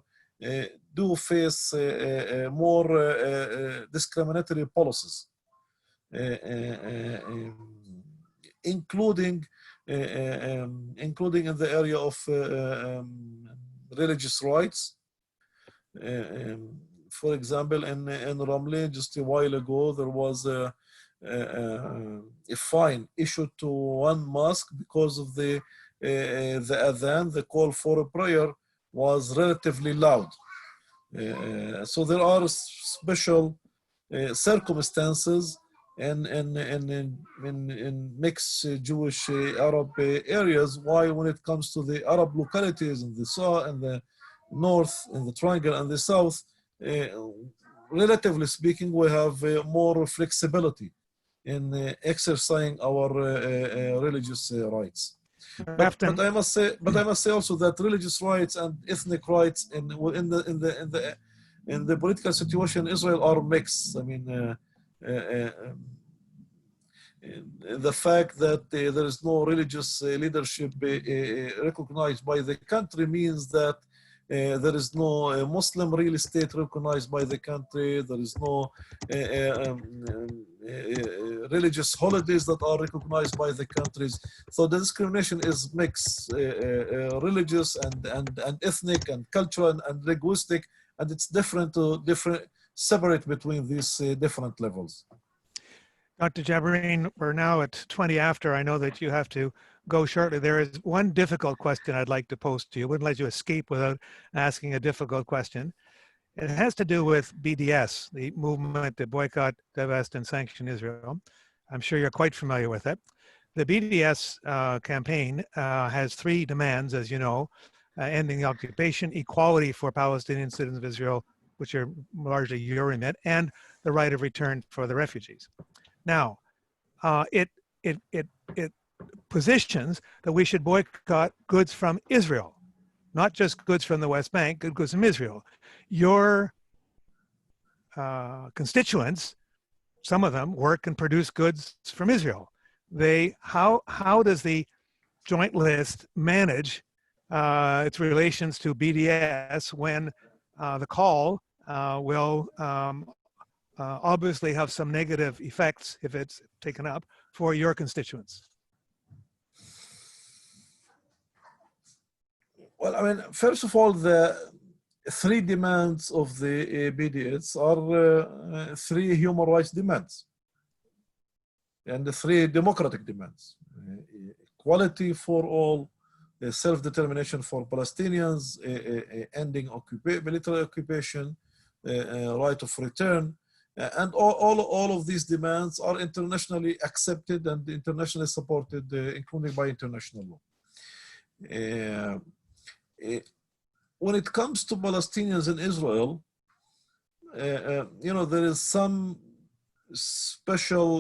do face more discriminatory policies, including including in the area of religious rights. For example, in Ramle, just a while ago, there was a fine issued to one mosque because of the adhan, the call for a prayer, was relatively loud. So there are special circumstances in mixed Jewish Arab areas. Why, when it comes to the Arab localities in the south and the north, in the triangle and the south, relatively speaking, we have more flexibility in exercising our religious rights. But I must say also that religious rights and ethnic rights in the political situation in Israel are mixed. I mean, the fact that there is no religious leadership recognized by the country means that there is no Muslim real estate recognized by the country. There is no religious holidays that are recognized by the countries. So the discrimination is mixed, religious and ethnic and cultural and linguistic, and it's separate between these different levels. Dr. Jabareen, we're now at 20 after. I know that you have to go shortly. There is one difficult question I'd like to pose to you. Wouldn't let you escape without asking a difficult question. It has to do with BDS, the movement to boycott, divest, and sanction Israel. I'm sure you're quite familiar with it. The BDS campaign has three demands, as you know: ending the occupation, equality for Palestinian citizens of Israel, which are largely your remit, and the right of return for the refugees. Now, it positions that we should boycott goods from Israel, not just goods from the West Bank, goods from Israel. Your constituents, some of them work and produce goods from Israel. How does the joint list manage its relations to BDS when the call will obviously have some negative effects if it's taken up for your constituents? Well, I mean, first of all, the three demands of the BDS are three human rights demands and the three democratic demands: equality for all, self-determination for Palestinians, ending military occupation, right of return. And all of these demands are internationally accepted and internationally supported, including by international law. When it comes to Palestinians in Israel, there is some special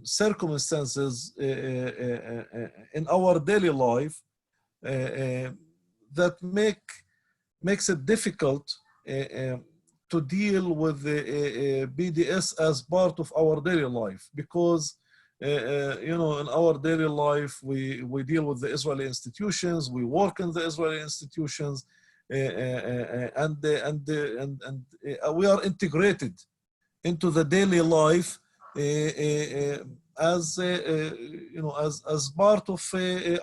circumstances in our daily life that makes it difficult to deal with the BDS as part of our daily life, because in our daily life we deal with the Israeli institutions, we work in the Israeli institutions, and we are integrated into the daily life as part of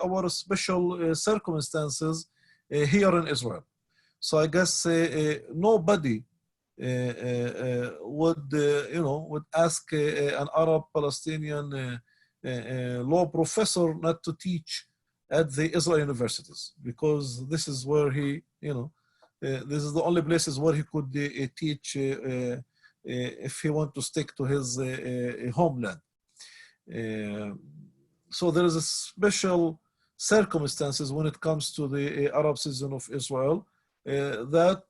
our special circumstances here in Israel. So I guess nobody would ask an Arab Palestinian law professor not to teach at the Israeli universities, because this is where he, this is the only places where he could teach if he want to stick to his homeland. So there is a special circumstances when it comes to the Arab citizen of Israel that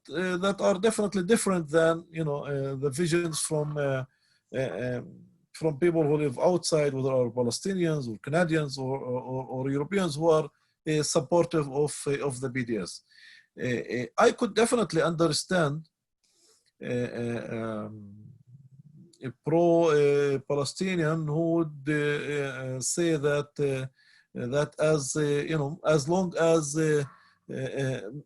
are definitely different than the visions from people who live outside, whether are Palestinians or Canadians or Europeans who are supportive of the BDS. I could definitely understand pro-Palestinian who would say that that as as long as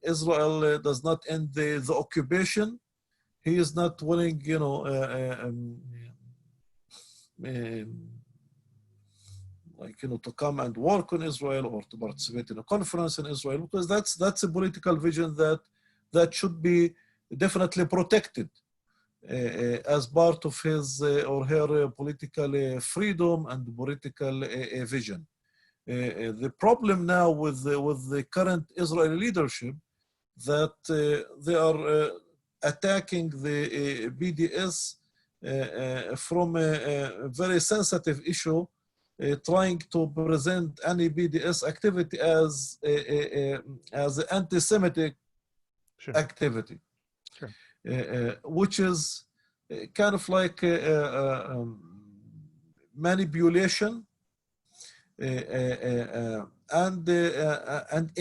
Israel does not end the occupation, he is not willing, to come and work on Israel or to participate in a conference in Israel, because that's a political vision that should be definitely protected as part of his or her political freedom and political vision. The problem now with the current Israeli leadership that they are attacking the BDS from a very sensitive issue, trying to present any BDS activity as an anti-Semitic Sure. activity, Sure. which is kind of like manipulation and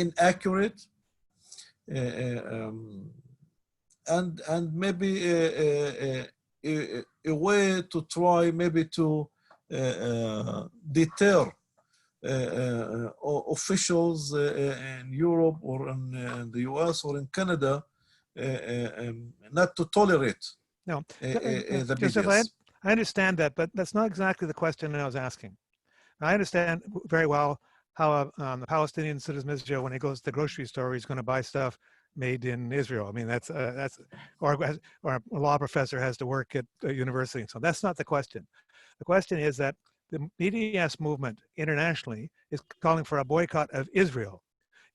inaccurate, and maybe a way to try maybe to deter officials in Europe or in the US or in Canada not to tolerate No, the Yousef, BDS. I understand that, but that's not exactly the question I was asking. I understand very well how the Palestinian citizen of Israel, when he goes to the grocery store, he's going to buy stuff made in Israel. I mean, or a law professor has to work at a university. So that's not the question. The question is that the BDS movement internationally is calling for a boycott of Israel.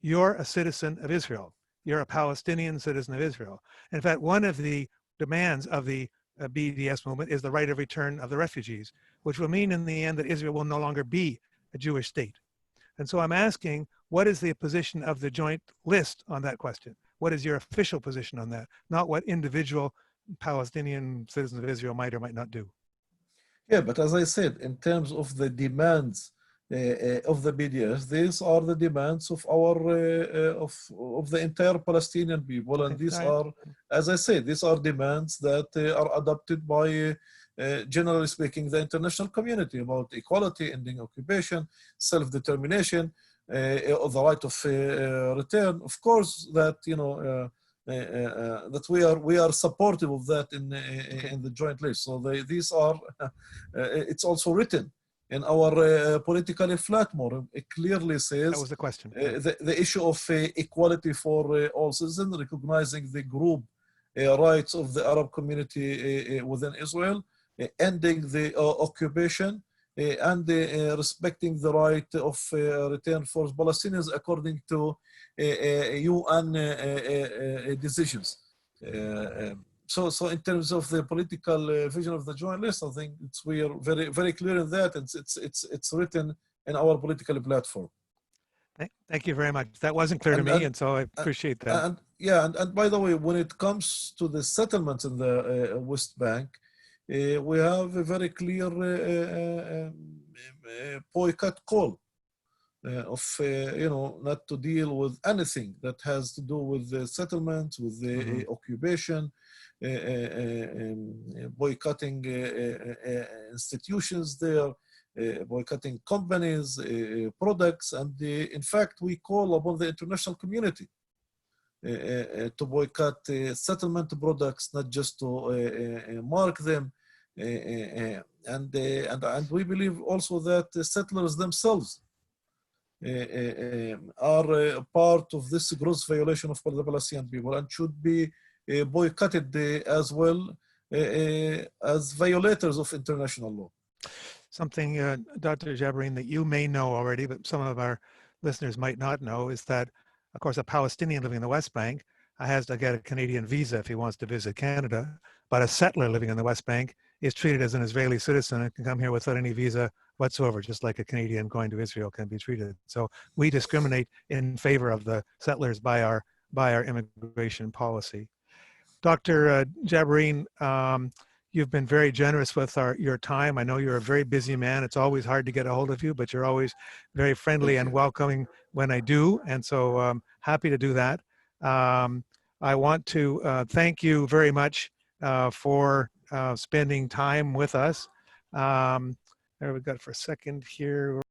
You're a citizen of Israel. You're a Palestinian citizen of Israel. In fact, one of the demands of the BDS movement is the right of return of the refugees, which will mean in the end that Israel will no longer be a Jewish state. And so I'm asking, what is the position of the joint list on that question? What is your official position on that? Not what individual Palestinian citizens of Israel might or might not do. Yeah, but as I said, in terms of the demands of the BDS, these are the demands of our of the entire Palestinian people, and these are, as I said, these are demands that are adopted by, generally speaking, the international community about equality, ending occupation, self-determination, the right of return. Of course, that that we are supportive of that in the joint list. So these are it's also written in our political platform. It clearly says that was the question. The issue of equality for all citizens, recognizing the group rights of the Arab community within Israel, ending the occupation, and respecting the right of return for Palestinians according to UN decisions. So in terms of the political vision of the joint list, I think we are very clear in that. It's written in our political platform. Thank you very much. That wasn't clear to me, and so I appreciate that. And by the way, when it comes to the settlements in the West Bank, we have a very clear boycott call of not to deal with anything that has to do with the settlements, with the occupation, boycotting institutions there, boycotting companies, products, and in fact we call upon the international community to boycott settlement products, not just to mark them. And we believe also that the settlers themselves are part of this gross violation of the Palestinian people and should be boycotted as well as violators of international law. Something, Dr. Jabareen, that you may know already, but some of our listeners might not know, is that, of course, a Palestinian living in the West Bank has to get a Canadian visa if he wants to visit Canada, but a settler living in the West Bank is treated as an Israeli citizen and can come here without any visa whatsoever, just like a Canadian going to Israel can be treated. So we discriminate in favor of the settlers by our immigration policy. Dr. Jabareen, you've been very generous with your time. I know you're a very busy man. It's always hard to get a hold of you, but you're always very friendly and welcoming when I do. And so happy to do that. I want to thank you very much for spending time with us. There we got it for a second here.